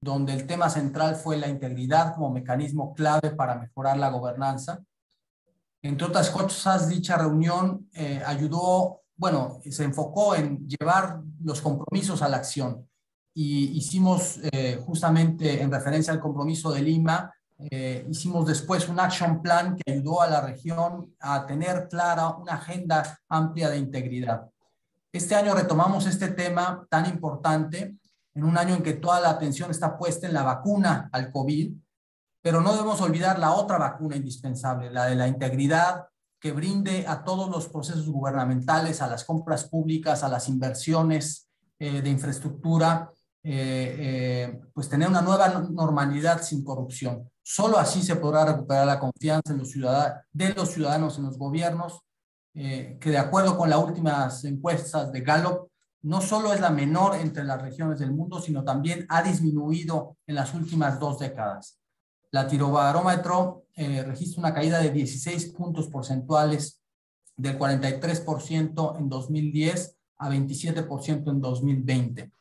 donde el tema central fue la integridad como mecanismo clave para mejorar la gobernanza. Entre otras cosas, dicha reunión se enfocó en llevar los compromisos a la acción. Y hicimos, justamente en referencia al compromiso de Lima, hicimos después un action plan que ayudó a la región a tener clara una agenda amplia de integridad. Este año retomamos este tema tan importante en un año en que toda la atención está puesta en la vacuna al COVID, pero no debemos olvidar la otra vacuna indispensable, la de la integridad, que brinde a todos los procesos gubernamentales, a las compras públicas, a las inversiones de infraestructura, pues tener una nueva normalidad sin corrupción. Solo así se podrá recuperar la confianza de los ciudadanos en los gobiernos, que de acuerdo con las últimas encuestas de Gallup, no solo es la menor entre las regiones del mundo, sino también ha disminuido en las últimas 2 décadas. Latinobarómetro registra una caída de 16 puntos porcentuales, del 43% en 2010 a 27% en 2020.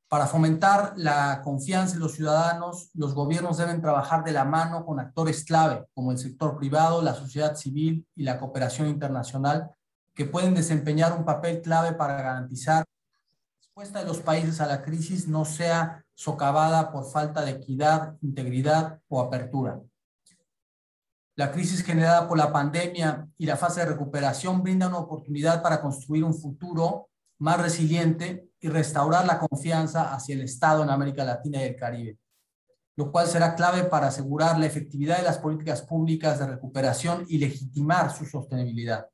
Para fomentar la confianza en los ciudadanos, los gobiernos deben trabajar de la mano con actores clave, como el sector privado, la sociedad civil y la cooperación internacional, que pueden desempeñar un papel clave para garantizar que la respuesta de los países a la crisis no sea socavada por falta de equidad, integridad o apertura. La crisis generada por la pandemia y la fase de recuperación brinda una oportunidad para construir un futuro más resiliente y restaurar la confianza hacia el Estado en América Latina y el Caribe, lo cual será clave para asegurar la efectividad de las políticas públicas de recuperación y legitimar su sostenibilidad.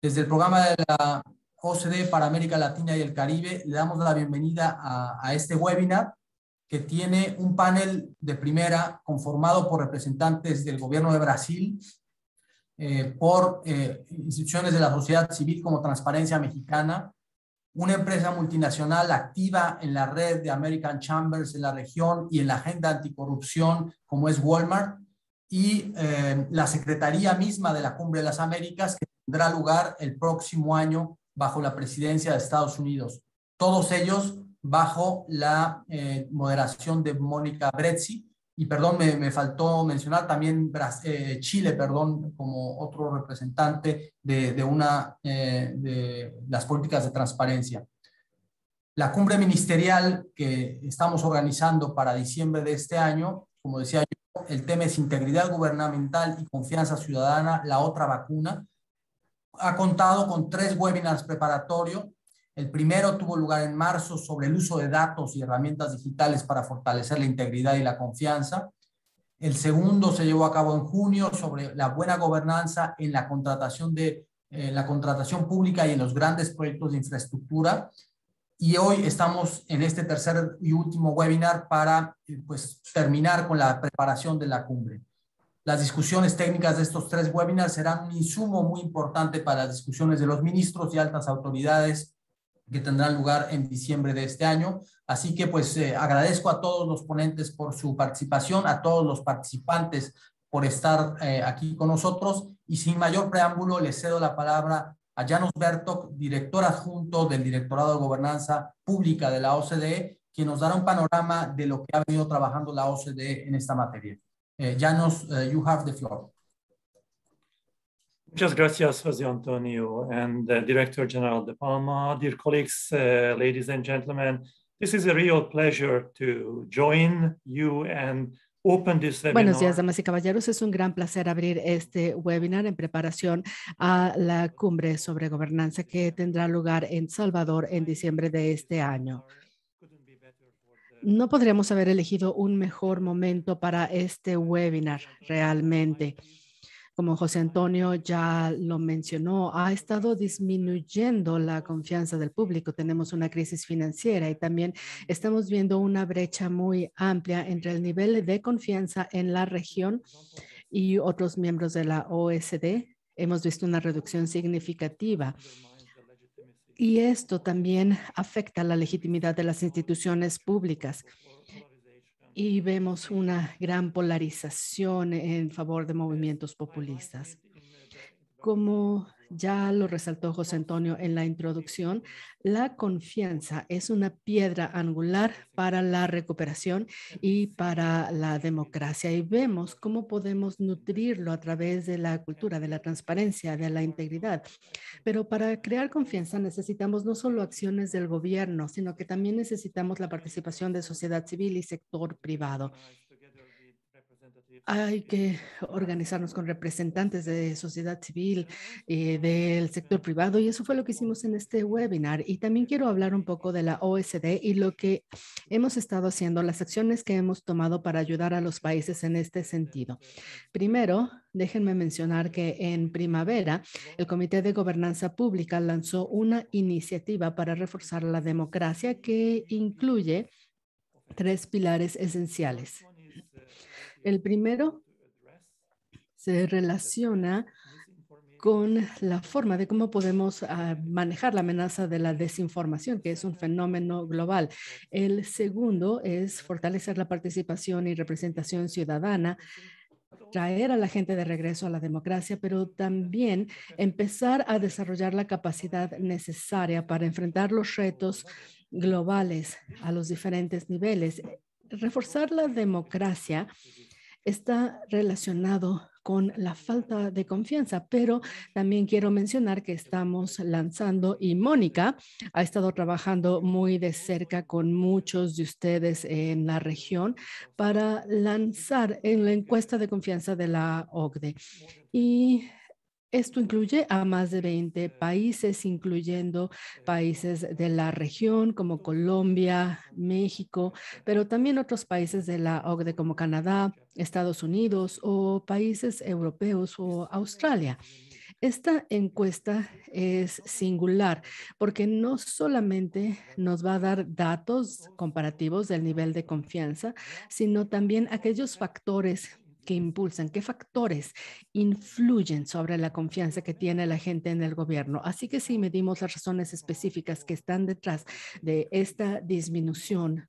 Desde el programa de la OCDE para América Latina y el Caribe, le damos la bienvenida a este webinar, que tiene un panel de primera conformado por representantes del gobierno de Brasil, por instituciones de la sociedad civil como Transparencia Mexicana, una empresa multinacional activa en la red de American Chambers en la región y en la agenda anticorrupción como es Walmart, y la Secretaría misma de la Cumbre de las Américas, que tendrá lugar el próximo año bajo la presidencia de Estados Unidos. Todos ellos bajo la moderación de Mónica Brezzi. Y perdón, me faltó mencionar también Chile, perdón, como otro representante de las políticas de transparencia. La cumbre ministerial que estamos organizando para diciembre de este año, como decía yo, el tema es integridad gubernamental y confianza ciudadana, la otra vacuna. Ha contado con 3 webinars preparatorios. El primero tuvo lugar en marzo sobre el uso de datos y herramientas digitales para fortalecer la integridad y la confianza. El segundo se llevó a cabo en junio sobre la buena gobernanza en la contratación pública y en los grandes proyectos de infraestructura. Y hoy estamos en este tercer y último webinar para terminar con la preparación de la cumbre. Las discusiones técnicas de estos 3 webinars serán un insumo muy importante para las discusiones de los ministros y altas autoridades que tendrán lugar en diciembre de este año. Así que agradezco a todos los ponentes por su participación, a todos los participantes por estar aquí con nosotros, y sin mayor preámbulo les cedo la palabra a János Bertok, director adjunto del Directorado de Gobernanza Pública de la OCDE, quien nos dará un panorama de lo que ha venido trabajando la OCDE en esta materia. János, you have the floor. Muchas gracias, José Antonio, and Director General De Palma. Dear colleagues, ladies and gentlemen, this is a real pleasure to join you and open this webinar. Buenos días, damas y caballeros. Es un gran placer abrir este webinar en preparación a la cumbre sobre gobernanza que tendrá lugar en Salvador en diciembre de este año. No podríamos haber elegido un mejor momento para este webinar realmente. Como José Antonio ya lo mencionó, ha estado disminuyendo la confianza del público. Tenemos una crisis financiera y también estamos viendo una brecha muy amplia entre el nivel de confianza en la región y otros miembros de la OSD. Hemos visto una reducción significativa. Y esto también afecta la legitimidad de las instituciones públicas. Y vemos una gran polarización en favor de movimientos populistas. Como Ya lo resaltó José Antonio en la introducción, la confianza es una piedra angular para la recuperación y para la democracia. Y vemos cómo podemos nutrirlo a través de la cultura, de la transparencia, de la integridad. Pero para crear confianza necesitamos no solo acciones del gobierno, sino que también necesitamos la participación de sociedad civil y sector privado. Hay que organizarnos con representantes de sociedad civil, del sector privado, y eso fue lo que hicimos en este webinar. Y también quiero hablar un poco de la OSD y lo que hemos estado haciendo, las acciones que hemos tomado para ayudar a los países en este sentido. Primero, déjenme mencionar que en primavera, el Comité de Gobernanza Pública lanzó una iniciativa para reforzar la democracia que incluye 3 pilares esenciales. El primero se relaciona con la forma de cómo podemos manejar la amenaza de la desinformación, que es un fenómeno global. El segundo es fortalecer la participación y representación ciudadana, traer a la gente de regreso a la democracia, pero también empezar a desarrollar la capacidad necesaria para enfrentar los retos globales a los diferentes niveles. Reforzar la democracia está relacionado con la falta de confianza, pero también quiero mencionar que estamos lanzando, y Mónica ha estado trabajando muy de cerca con muchos de ustedes en la región para lanzar en la encuesta de confianza de la OCDE. Y esto incluye a más de 20 países, incluyendo países de la región como Colombia, México, pero también otros países de la OCDE como Canadá, Estados Unidos o países europeos o Australia. Esta encuesta es singular porque no solamente nos va a dar datos comparativos del nivel de confianza, sino también aquellos factores que impulsan, qué factores influyen sobre la confianza que tiene la gente en el gobierno. Así que si medimos las razones específicas que están detrás de esta disminución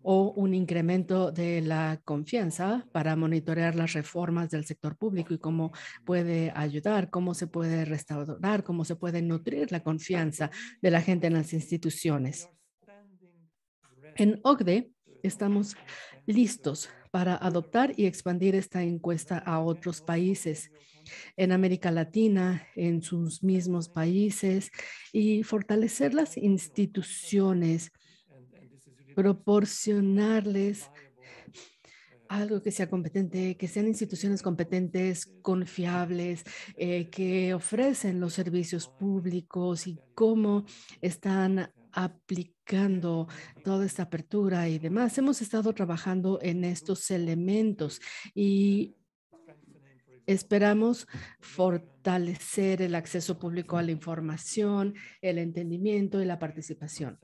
o un incremento de la confianza para monitorear las reformas del sector público y cómo puede ayudar, cómo se puede restaurar, cómo se puede nutrir la confianza de la gente en las instituciones. En OCDE estamos listos para adoptar y expandir esta encuesta a otros países en América Latina, en sus mismos países, y fortalecer las instituciones, proporcionarles algo que sea competente, que sean instituciones competentes, confiables, que ofrecen los servicios públicos y cómo están aplicando toda esta apertura y demás. Hemos estado trabajando en estos elementos y esperamos fortalecer el acceso público a la información, el entendimiento y la participación.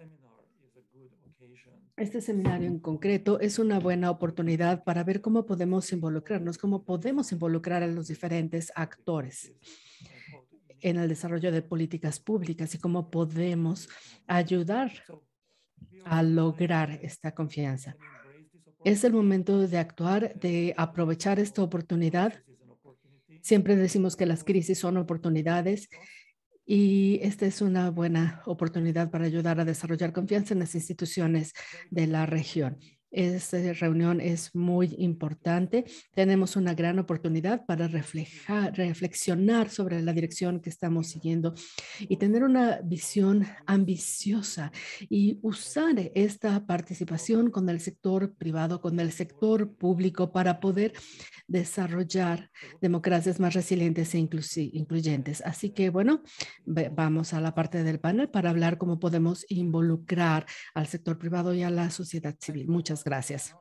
Este seminario en concreto es una buena oportunidad para ver cómo podemos involucrarnos, cómo podemos involucrar a los diferentes actores en el desarrollo de políticas públicas y cómo podemos ayudar a lograr esta confianza. Es el momento de actuar, de aprovechar esta oportunidad. Siempre decimos que las crisis son oportunidades y esta es una buena oportunidad para ayudar a desarrollar confianza en las instituciones de la región. Esta reunión es muy importante. Tenemos una gran oportunidad para reflexionar sobre la dirección que estamos siguiendo y tener una visión ambiciosa y usar esta participación con el sector privado, con el sector público para poder desarrollar democracias más resilientes e incluyentes. Así que, bueno, vamos a la parte del panel para hablar cómo podemos involucrar al sector privado y a la sociedad civil. Muchas gracias.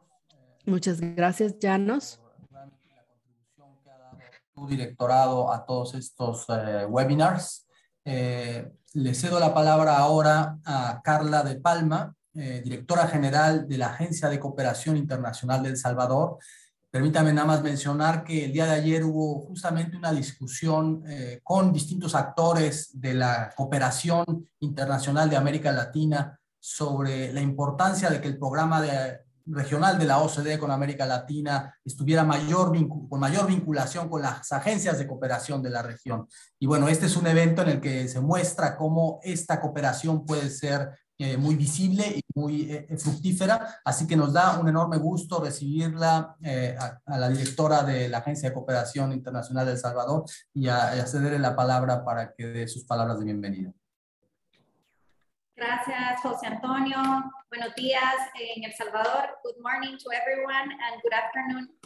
Muchas gracias, Janos. La contribución que ha dado tu directorado a todos estos webinars. Le cedo la palabra ahora a Carla de Palma, directora general de la Agencia de Cooperación Internacional de El Salvador. Permítame nada más mencionar que el día de ayer hubo justamente una discusión con distintos actores de la cooperación internacional de América Latina sobre la importancia de que el programa de regional de la OCDE con América Latina estuviera con mayor vinculación con las agencias de cooperación de la región. Y bueno, este es un evento en el que se muestra cómo esta cooperación puede ser muy visible y muy fructífera, así que nos da un enorme gusto recibirla a la directora de la Agencia de Cooperación Internacional de El Salvador y a cederle la palabra para que dé sus palabras de bienvenida. Gracias, José Antonio. Buenos días en El Salvador. Good morning to everyone and good afternoon.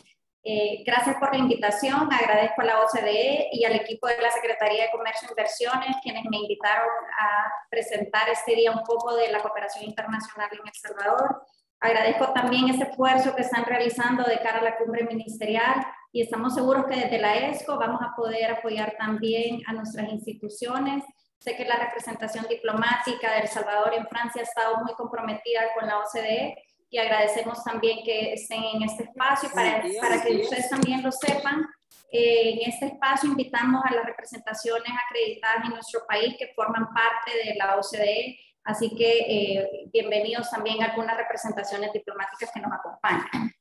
Gracias por la invitación. Agradezco a la OCDE y al equipo de la Secretaría de Comercio e Inversiones, quienes me invitaron a presentar este día un poco de la cooperación internacional en El Salvador. Agradezco también ese esfuerzo que están realizando de cara a la cumbre ministerial y estamos seguros que desde la ESCO vamos a poder apoyar también a nuestras instituciones. Sé que la representación diplomática de El Salvador en Francia ha estado muy comprometida con la OCDE y agradecemos también que estén en este espacio. Para que ustedes también lo sepan, en este espacio invitamos a las representaciones acreditadas en nuestro país que forman parte de la OCDE, así que bienvenidos también a algunas representaciones diplomáticas que nos acompañan.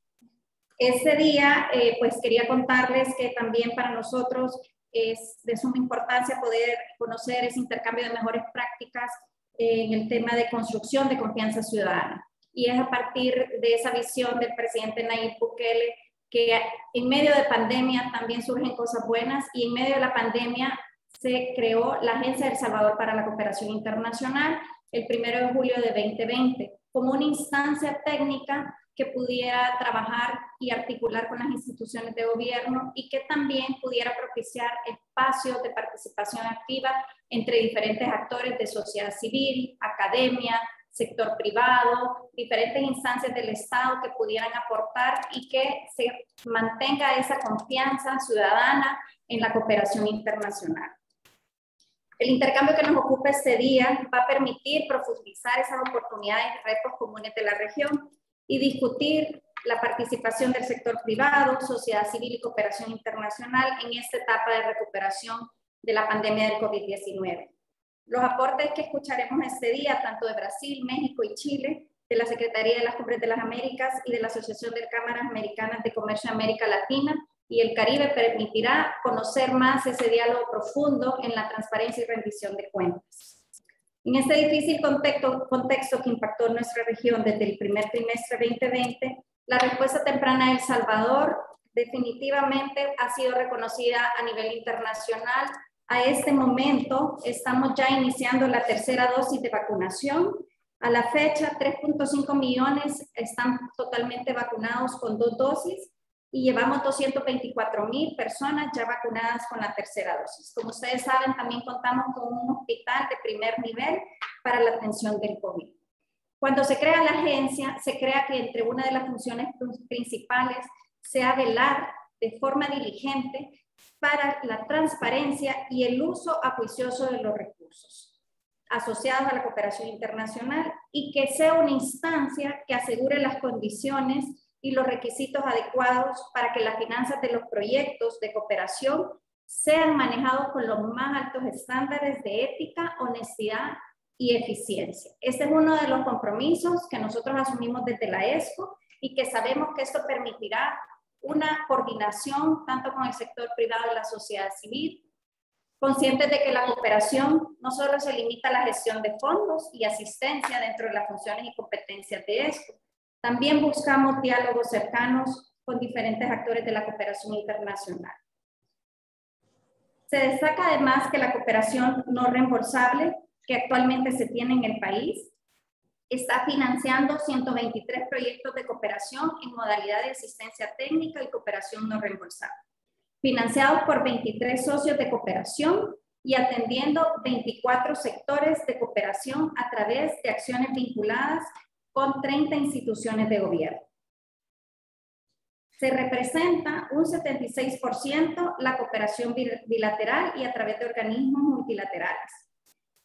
Este día, pues quería contarles que también para nosotros es de suma importancia poder conocer ese intercambio de mejores prácticas en el tema de construcción de confianza ciudadana. Y es a partir de esa visión del presidente Nayib Bukele que en medio de pandemia también surgen cosas buenas y en medio de la pandemia se creó la Agencia de El Salvador para la Cooperación Internacional el 1 de julio de 2020 como una instancia técnica que pudiera trabajar y articular con las instituciones de gobierno y que también pudiera propiciar espacios de participación activa entre diferentes actores de sociedad civil, academia, sector privado, diferentes instancias del Estado que pudieran aportar y que se mantenga esa confianza ciudadana en la cooperación internacional. El intercambio que nos ocupa este día va a permitir profundizar esas oportunidades y retos comunes de la región y discutir la participación del sector privado, sociedad civil y cooperación internacional en esta etapa de recuperación de la pandemia del COVID-19. Los aportes que escucharemos este día, tanto de Brasil, México y Chile, de la Secretaría de las Cumbres de las Américas y de la Asociación de Cámaras Americanas de Comercio de América Latina y el Caribe, permitirá conocer más ese diálogo profundo en la transparencia y rendición de cuentas. En este difícil contexto que impactó nuestra región desde el primer trimestre 2020, la respuesta temprana de El Salvador definitivamente ha sido reconocida a nivel internacional. A este momento estamos ya iniciando la tercera dosis de vacunación. A la fecha, 3.5 millones están totalmente vacunados con 2 dosis y llevamos 224,000 personas ya vacunadas con la tercera dosis. Como ustedes saben, también contamos con un hospital de primer nivel para la atención del COVID. Cuando se crea la agencia, se crea que entre una de las funciones principales sea velar de forma diligente para la transparencia y el uso acuicioso de los recursos asociados a la cooperación internacional y que sea una instancia que asegure las condiciones y los requisitos adecuados para que las finanzas de los proyectos de cooperación sean manejados con los más altos estándares de ética, honestidad y eficiencia. Este es uno de los compromisos que nosotros asumimos desde la ESCO y que sabemos que esto permitirá una coordinación tanto con el sector privado y la sociedad civil, conscientes de que la cooperación no solo se limita a la gestión de fondos y asistencia dentro de las funciones y competencias de ESCO, también buscamos diálogos cercanos con diferentes actores de la cooperación internacional. Se destaca además que la cooperación no reembolsable que actualmente se tiene en el país está financiando 123 proyectos de cooperación en modalidad de asistencia técnica y cooperación no reembolsable, financiados por 23 socios de cooperación y atendiendo 24 sectores de cooperación a través de acciones vinculadas con 30 instituciones de gobierno. Se representa un 76% la cooperación bilateral y a través de organismos multilaterales.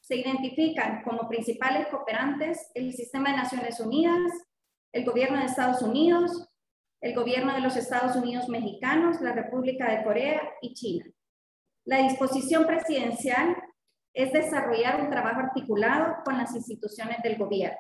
Se identifican como principales cooperantes el Sistema de Naciones Unidas, el Gobierno de Estados Unidos, el Gobierno de los Estados Unidos Mexicanos, la República de Corea y China. La disposición presidencial es desarrollar un trabajo articulado con las instituciones del gobierno,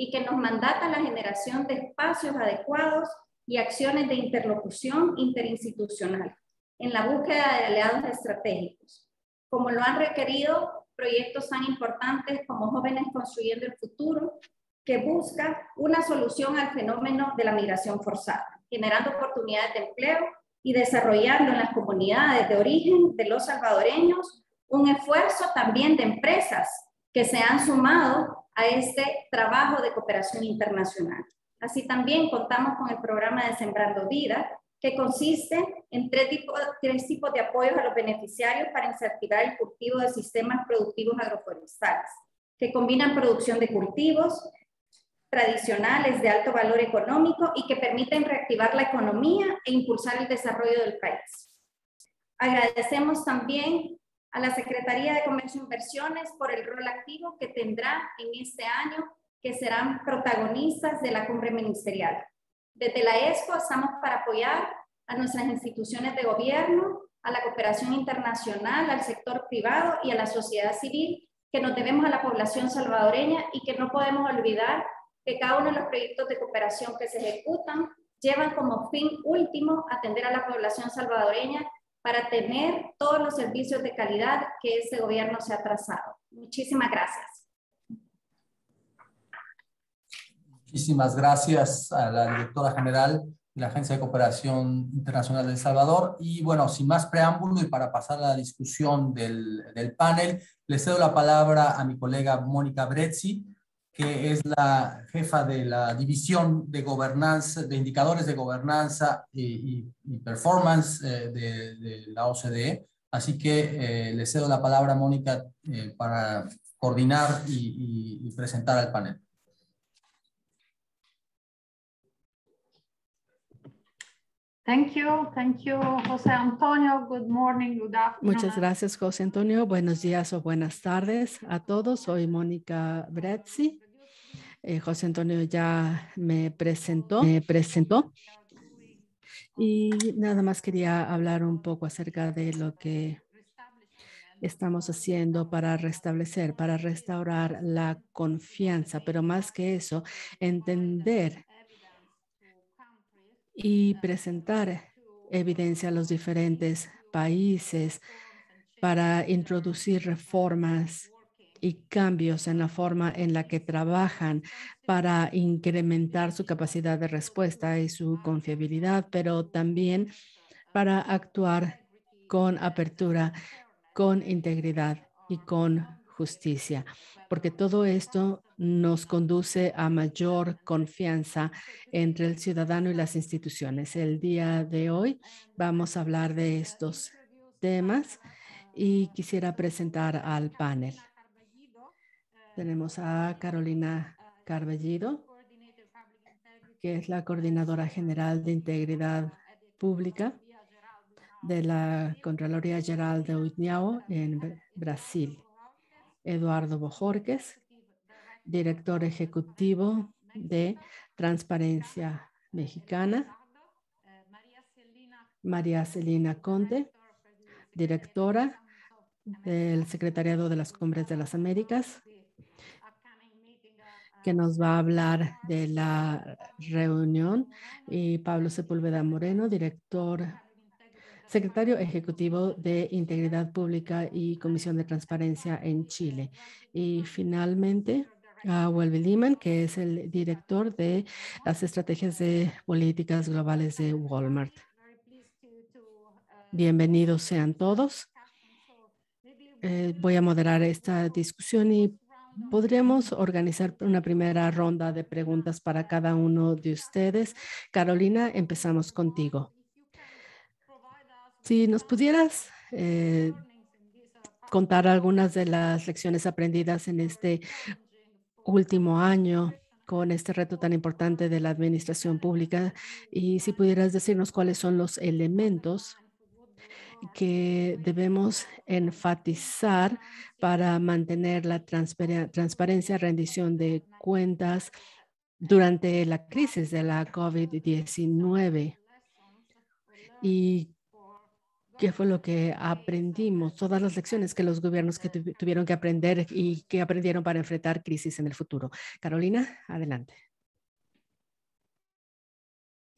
y que nos mandata la generación de espacios adecuados y acciones de interlocución interinstitucional en la búsqueda de aliados estratégicos, como lo han requerido proyectos tan importantes como Jóvenes Construyendo el Futuro, que busca una solución al fenómeno de la migración forzada, generando oportunidades de empleo y desarrollando en las comunidades de origen de los salvadoreños un esfuerzo también de empresas que se han sumado a este trabajo de cooperación internacional. Así también contamos con el programa de Sembrando Vida, que consiste en tres tipos de apoyos a los beneficiarios para incentivar el cultivo de sistemas productivos agroforestales, que combinan producción de cultivos tradicionales de alto valor económico y que permiten reactivar la economía e impulsar el desarrollo del país. Agradecemos también a la Secretaría de Comercio e Inversiones por el rol activo que tendrá en este año, que serán protagonistas de la cumbre ministerial. Desde la ESCO estamos para apoyar a nuestras instituciones de gobierno, a la cooperación internacional, al sector privado y a la sociedad civil, que nos debemos a la población salvadoreña y que no podemos olvidar que cada uno de los proyectos de cooperación que se ejecutan llevan como fin último atender a la población salvadoreña para tener todos los servicios de calidad que este gobierno se ha trazado. Muchísimas gracias. Muchísimas gracias a la directora general de la Agencia de Cooperación Internacional de El Salvador. Y bueno, sin más preámbulo y para pasar a la discusión del panel, le cedo la palabra a mi colega Mónica Brezzi, que es la jefa de la División de Gobernanza, de Indicadores de Gobernanza y Performance de la OCDE. Así que le cedo la palabra a Mónica para coordinar y presentar al panel. Thank you, José Antonio. Good morning, good afternoon. Muchas gracias, José Antonio. Buenos días o buenas tardes a todos. Soy Mónica Brezzi. José Antonio ya me presentó. Y nada más quería hablar un poco acerca de lo que estamos haciendo para restablecer, para restaurar la confianza, pero más que eso, entender y presentar evidencia a los diferentes países para introducir reformas y cambios en la forma en la que trabajan para incrementar su capacidad de respuesta y su confiabilidad, pero también para actuar con apertura, con integridad y con justicia, porque todo esto nos conduce a mayor confianza entre el ciudadano y las instituciones. El día de hoy vamos a hablar de estos temas y quisiera presentar al panel. Tenemos a Carolina Carballido, que es la Coordinadora General de Integridad Pública de la Contraloría Geral de União en Brasil. Eduardo Bojorquez, Director Ejecutivo de Transparencia Mexicana. María Celina Conte, Directora del Secretariado de las Cumbres de las Américas, que nos va a hablar de la reunión, y Pablo Sepúlveda Moreno, Secretario Ejecutivo de Integridad Pública y Comisión de Transparencia en Chile. Y finalmente, a Welby Lehman, que es el director de las estrategias de políticas globales de Walmart. Bienvenidos sean todos. Voy a moderar esta discusión y podríamos organizar una primera ronda de preguntas para cada uno de ustedes. Carolina, empezamos contigo. Si nos pudieras contar algunas de las lecciones aprendidas en este último año con este reto tan importante de la administración pública, y si pudieras decirnos cuáles son los elementos que debemos enfatizar para mantener la transparencia, rendición de cuentas durante la crisis de la COVID-19, y qué fue lo que aprendimos, todas las lecciones que los gobiernos que tuvieron que aprender y que aprendieron para enfrentar crisis en el futuro. Carolina, adelante.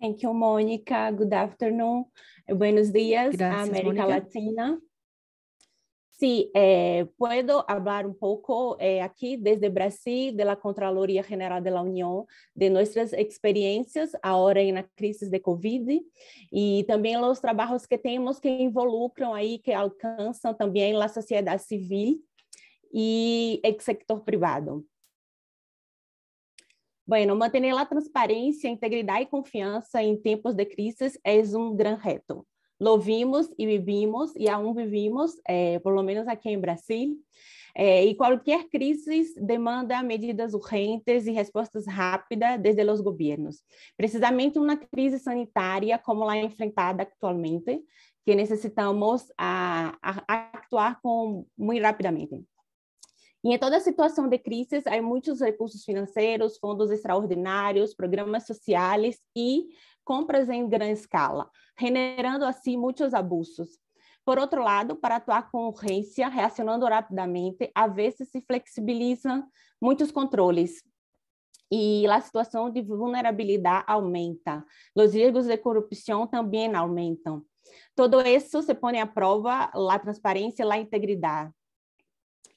Thank you, Mónica. Good afternoon. Buenos días, Gracias, América Mónica. Latina. Sí, puedo hablar un poco aquí desde Brasil, de la Contraloría General de la Unión, de nuestras experiencias ahora en la crisis de COVID y también los trabajos que tenemos que involucran ahí, que alcanzan también la sociedad civil y el sector privado. Bueno, mantener la transparência, integridade e confiança em tempos de crises é um grande reto. Lo vimos e vivimos, e aún vivimos, pelo menos aqui em Brasil, e qualquer crise demanda medidas urgentes e respostas rápidas desde os governos. Precisamente uma crise sanitária como a enfrentada atualmente, que necessitamos actuar muito rapidamente. E em toda situação de crise, há muitos recursos financeiros, fundos extraordinários, programas sociais e compras em grande escala, generando assim muitos abusos. Por outro lado, para atuar com urgência, reacionando rapidamente, a vezes se flexibilizam muitos controles e a situação de vulnerabilidade aumenta. Os riscos de corrupção também aumentam. Todo isso se põe à prova a transparência e a integridade.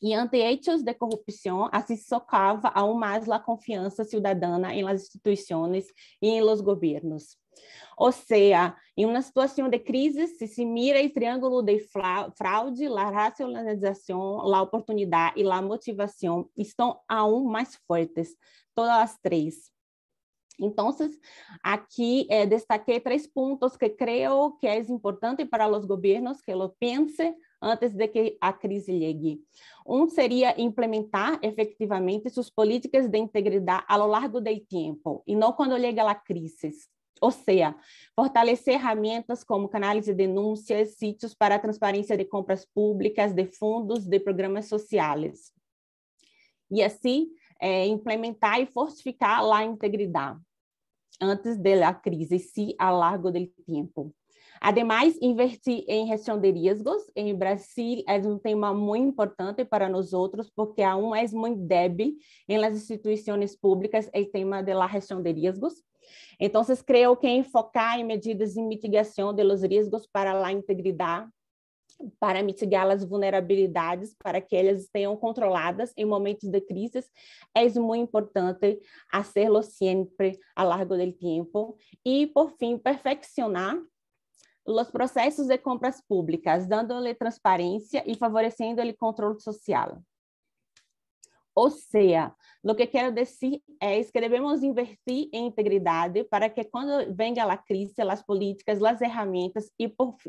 E ante hechos de corrupção, assim socava aún mais a confiança cidadana em las instituições e em los governos. Ou seja, em uma situação de crise, se mira o triângulo de fraude, a racionalização, a oportunidade e a motivação estão aún mais fortes, todas as três. Então, aqui destaquei 3 pontos que creio que é importante para os governos que lo pensem antes de que a crise llegue. Seria implementar efetivamente suas políticas de integridade ao longo do tempo, e não quando chega a crise. Ou seja, fortalecer ferramentas como canais de denúncias, sítios para a transparência de compras públicas, de fundos, de programas sociais. E assim, implementar e fortificar a integridade antes da crise, sim, ao longo do tempo. Ademais, investir em gestão de riscos em Brasil é um tema muito importante para nós outros, porque aún é muito débil em las instituições públicas o tema da gestão de riscos. Então, creio que enfocar em medidas de mitigação de los riscos para a integridade, para mitigar as vulnerabilidades, para que elas estejam controladas em momentos de crise, é muito importante hacerlo sempre ao longo do tempo. E, por fim, perfeccionar os processos de compras públicas, dando-lhe transparência e favorecendo o controle social. Ou seja, o que quero dizer é que devemos investir em integridade para que quando venha a crise, as políticas, as ferramentas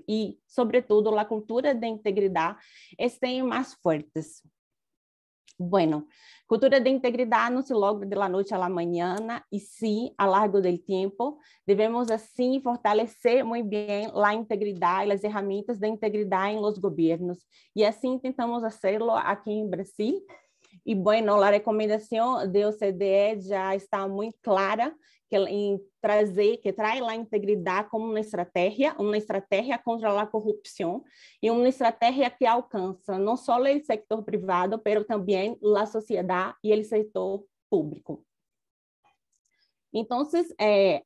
e, sobretudo, a cultura de integridade estejam mais fortes. Bueno, cultura de integridade não se logra de la noite à la mañana, e sim, ao longo do tempo, devemos assim fortalecer muito bem a integridade, as ferramentas de integridade em los governos, e assim tentamos fazê-lo aqui em Brasil. E, bueno, a recomendação da OCDE já está muito clara, que traz a integridade como uma estratégia contra a corrupção e uma estratégia que alcança não só o setor privado, mas também a sociedade e o setor público. Então,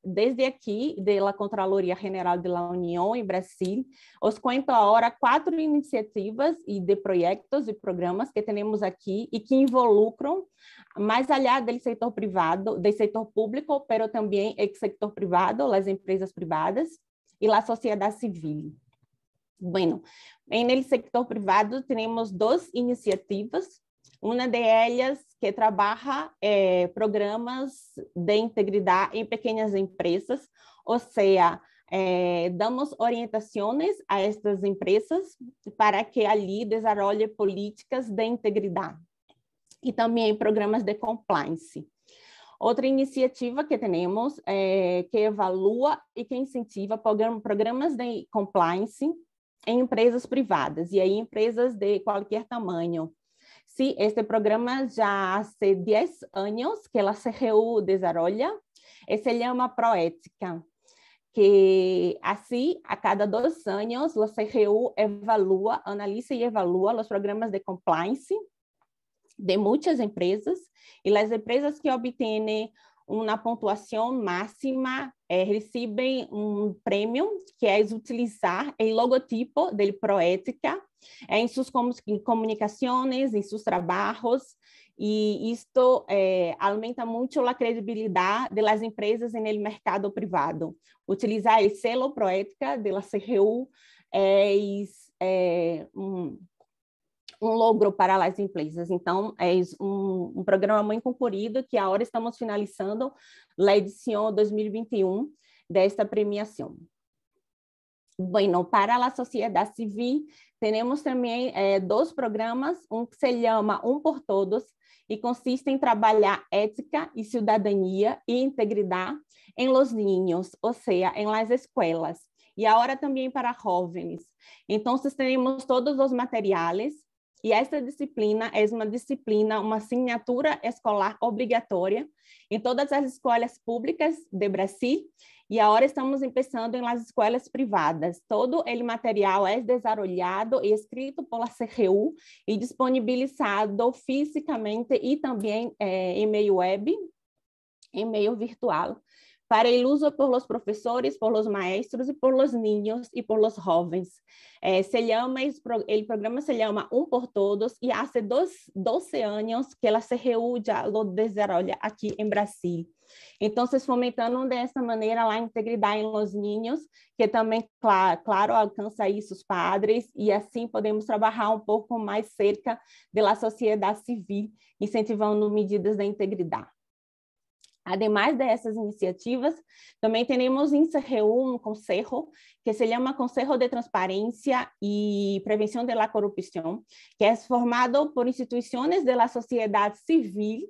desde aqui, da Contraloria General da União em Brasil, os conto agora 4 iniciativas e de projetos e programas que temos aqui e que involucram mais allá do setor privado, do setor público, mas também o setor privado, as empresas privadas e a sociedade civil. Bueno, no setor privado temos 2 iniciativas. Uma delas que trabalha programas de integridade em pequenas empresas, ou seja, damos orientações a estas empresas para que ali desenvolvam políticas de integridade e também programas de compliance. Outra iniciativa que temos que evalua e que incentiva programas de compliance em empresas privadas, e aí empresas de qualquer tamanho. Sí, este programa já há 10 anos que a CGU desarrolla, se llama Proética, que así a cada 2 años la CGU evalúa, analiza y evalúa los programas de compliance de muchas empresas, y las empresas que obtienen una pontuación máxima reciben un premio, que es utilizar el logotipo del Proética en sus comunicaciones, en sus trabajos, y esto aumenta mucho la credibilidad de las empresas en el mercado privado. Utilizar el selo Proética de la CGU es um logro para as empresas. Então, é um programa muito concorrido que agora estamos finalizando a edição 2021 desta premiação. Bueno, para a sociedade civil, temos também 2 programas, que se chama Um por Todos, e consiste em trabalhar ética e cidadania e integridade em los niños, ou seja, em las escolas. E agora também para jovens. Então, temos todos os materiais. E esta disciplina é uma disciplina, uma assinatura escolar obrigatória em todas as escolas públicas de Brasil, e agora estamos começando em las escolas privadas. Todo o material é desenvolvido e escrito pela CGU e disponibilizado fisicamente e também em meio web, em meio virtual, para el uso por los profesores, por los maestros y por los niños y por los jóvenes. El programa se llama Un por Todos y hace 12 años que la CGU ya lo desarrolla aquí en Brasil. Entonces, fomentando de esta manera la integridad en los niños, que también, claro, alcanza ahí sus padres, y así podemos trabajar un poco más cerca de la sociedad civil, incentivando medidas de integridad. Además dessas iniciativas, também temos em CGU um conselho que se chama Conselho de Transparência e Prevenção da Corrupção, que é formado por instituições da sociedade civil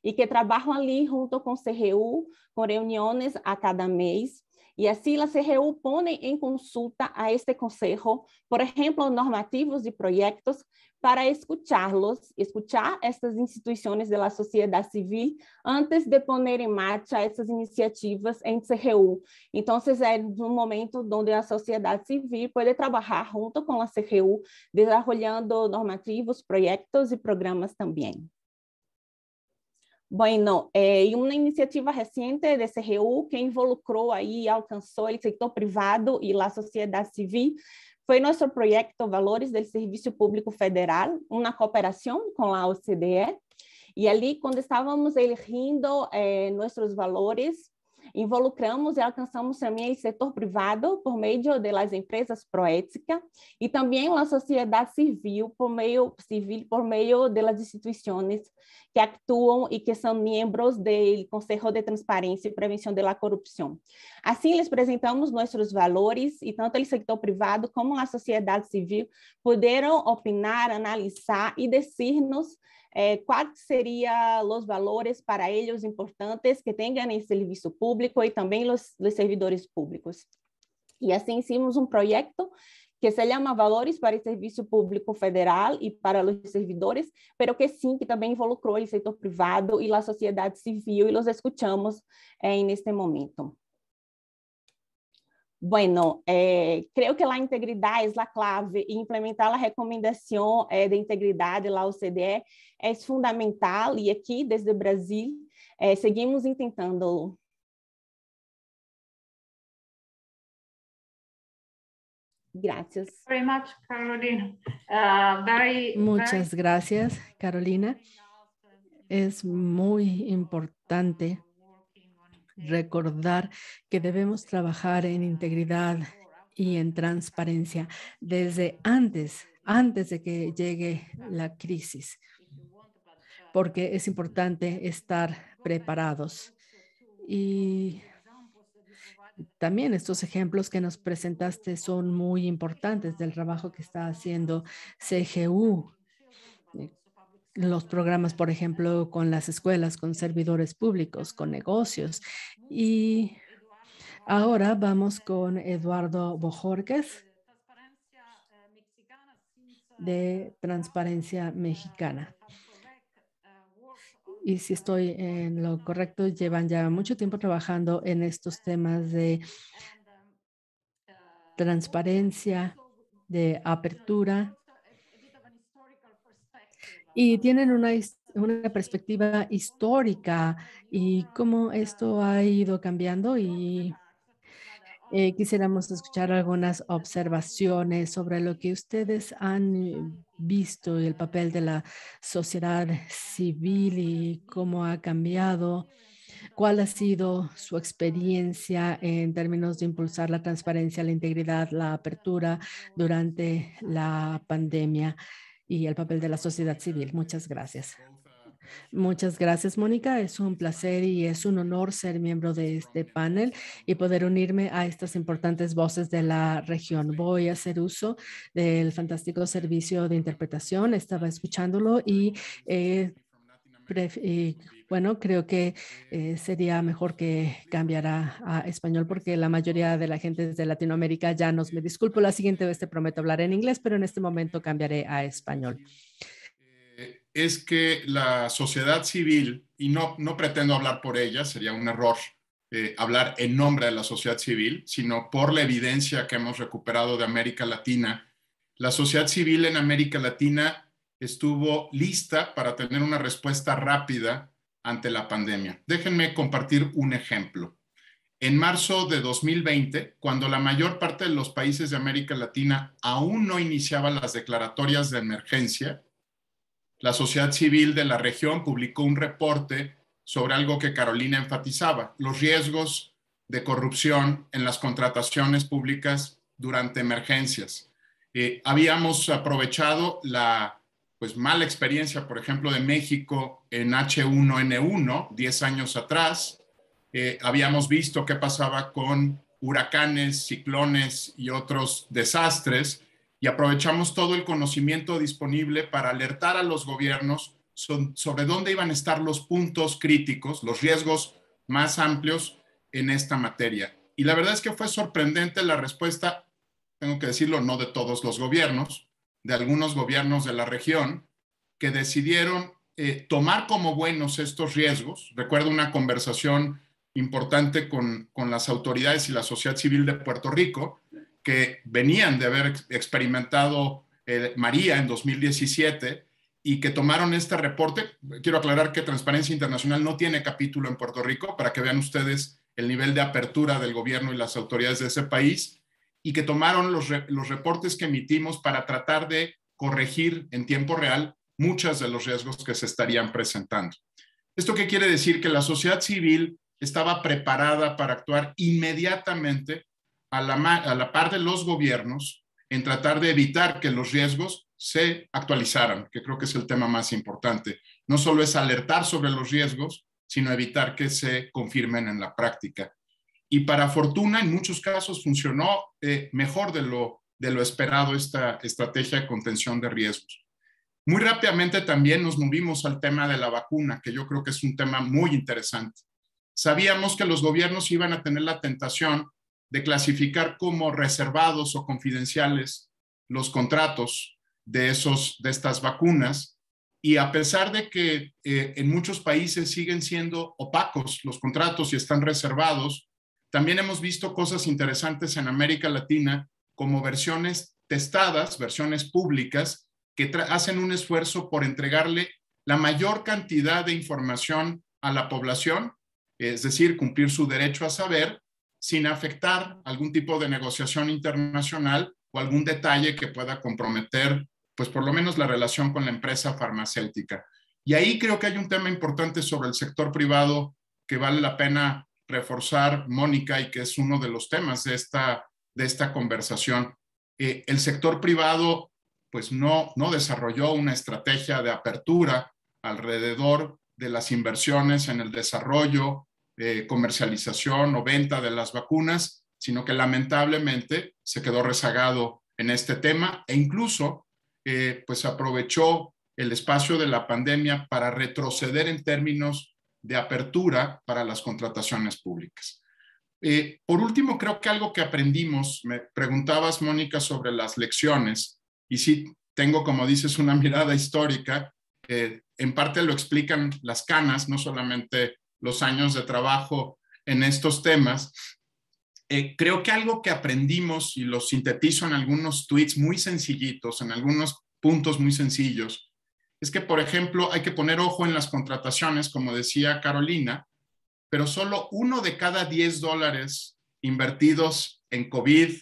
e que trabalham ali junto com o CGU, com reuniões a cada mês. E assim, a CGU põe em consulta a este conselho, por exemplo, normativos de projetos, para escuchar estas instituições da sociedade civil antes de poner em marcha essas iniciativas em CGU. Então, é um momento onde a sociedade civil pode trabalhar junto com a CGU, desenvolvendo normativos, projetos e programas também. Bueno, uma iniciativa recente de CGU que involucrou aí, alcançou o setor privado e a sociedade civil, foi nosso projeto Valores do Serviço Público Federal, uma cooperação com a OCDE, e ali, quando estávamos eligindo nossos valores, involucramos e alcançamos também o setor privado por meio das empresas Proética e também a sociedade civil por meio das instituições que atuam e que são membros do Conselho de Transparência e Prevenção da Corrupção. Assim, lhes apresentamos nossos valores e tanto o setor privado como a sociedade civil puderam opinar, analisar e dizer-nos quais seriam os valores para eles importantes que tenham em serviço público e também os servidores públicos. E assim hicimos um projeto que se chama Valores para o Serviço Público Federal e para os servidores, pero que sim, que também involucrou o setor privado e a sociedade civil, e os escutamos neste momento. Bueno, creo que a integridade é a clave e implementar a recomendação de integridade da OCDE é fundamental, e aqui, desde o Brasil, seguimos tentando. Gracias. Very much, Carolina. Muchas gracias, Carolina. Es muy importante recordar que debemos trabajar en integridad y en transparencia desde antes de que llegue la crisis, porque es importante estar preparados. Y también estos ejemplos que nos presentaste son muy importantes del trabajo que está haciendo CGU. Los programas, por ejemplo, con las escuelas, con servidores públicos, con negocios. Y ahora vamos con Eduardo Bojorquez de Transparencia Mexicana. Y si estoy en lo correcto, llevan ya mucho tiempo trabajando en estos temas de transparencia, de apertura, y tienen una perspectiva histórica y cómo esto ha ido cambiando, y quisiéramos escuchar algunas observaciones sobre lo que ustedes han visto y el papel de la sociedad civil y cómo ha cambiado. ¿Cuál ha sido su experiencia en términos de impulsar la transparencia, la integridad, la apertura durante la pandemia y el papel de la sociedad civil? Muchas gracias. Muchas gracias, Mónica. Es un placer y es un honor ser miembro de este panel y poder unirme a estas importantes voces de la región. Voy a hacer uso del fantástico servicio de interpretación. Estaba escuchándolo y bueno, creo que sería mejor que cambiara a español porque la mayoría de la gente de Latinoamérica ya me disculpo. La siguiente vez te prometo hablar en inglés, pero en este momento cambiaré a español. Es que la sociedad civil, y no pretendo hablar por ella, sería un error hablar en nombre de la sociedad civil, sino por la evidencia que hemos recuperado de América Latina. La sociedad civil en América Latina estuvo lista para tener una respuesta rápida ante la pandemia. Déjenme compartir un ejemplo. En marzo de 2020, cuando la mayor parte de los países de América Latina aún no iniciaban las declaratorias de emergencia, la sociedad civil de la región publicó un reporte sobre algo que Carolina enfatizaba, los riesgos de corrupción en las contrataciones públicas durante emergencias. Habíamos aprovechado la mala experiencia, por ejemplo, de México en H1N1, 10 años atrás. Habíamos visto qué pasaba con huracanes, ciclones y otros desastres, y aprovechamos todo el conocimiento disponible para alertar a los gobiernos sobre dónde iban a estar los puntos críticos, los riesgos más amplios en esta materia. Y la verdad es que fue sorprendente la respuesta, tengo que decirlo, no de todos los gobiernos, de algunos gobiernos de la región, que decidieron tomar como buenos estos riesgos. Recuerdo una conversación importante con las autoridades y la sociedad civil de Puerto Rico, que venían de haber experimentado María en 2017 y que tomaron este reporte. Quiero aclarar que Transparencia Internacional no tiene capítulo en Puerto Rico, para que vean ustedes el nivel de apertura del gobierno y las autoridades de ese país, y que tomaron los reportes que emitimos para tratar de corregir en tiempo real muchos de los riesgos que se estarían presentando. ¿Esto qué quiere decir? Que la sociedad civil estaba preparada para actuar inmediatamente a la par de los gobiernos en tratar de evitar que los riesgos se actualizaran, que creo que es el tema más importante. No solo es alertar sobre los riesgos, sino evitar que se confirmen en la práctica. Y para fortuna, en muchos casos funcionó mejor de lo esperado esta estrategia de contención de riesgos. Muy rápidamente también nos movimos al tema de la vacuna, que yo creo que es un tema muy interesante. Sabíamos que los gobiernos iban a tener la tentación de clasificar como reservados o confidenciales los contratos de estas vacunas, y a pesar de que en muchos países siguen siendo opacos los contratos y están reservados, también hemos visto cosas interesantes en América Latina, como versiones testadas, versiones públicas, que hacen un esfuerzo por entregarle la mayor cantidad de información a la población, es decir, cumplir su derecho a saber, sin afectar algún tipo de negociación internacional o algún detalle que pueda comprometer, pues por lo menos la relación con la empresa farmacéutica. Y ahí creo que hay un tema importante sobre el sector privado que vale la pena reforzar, Mónica, y que es uno de los temas de esta conversación. El sector privado pues no desarrolló una estrategia de apertura alrededor de las inversiones en el desarrollo, comercialización o venta de las vacunas, sino que lamentablemente se quedó rezagado en este tema, e incluso pues aprovechó el espacio de la pandemia para retroceder en términos de apertura para las contrataciones públicas. Por último, creo que algo que aprendimos, me preguntabas, Mónica, sobre las lecciones, y sí tengo, como dices, una mirada histórica. En parte lo explican las canas, no solamente los años de trabajo en estos temas. creo que algo que aprendimos, y lo sintetizo en algunos tweets muy sencillitos, en algunos puntos muy sencillos, es que, por ejemplo, hay que poner ojo en las contrataciones, como decía Carolina, pero solo 1 de cada 10 dólares invertidos en COVID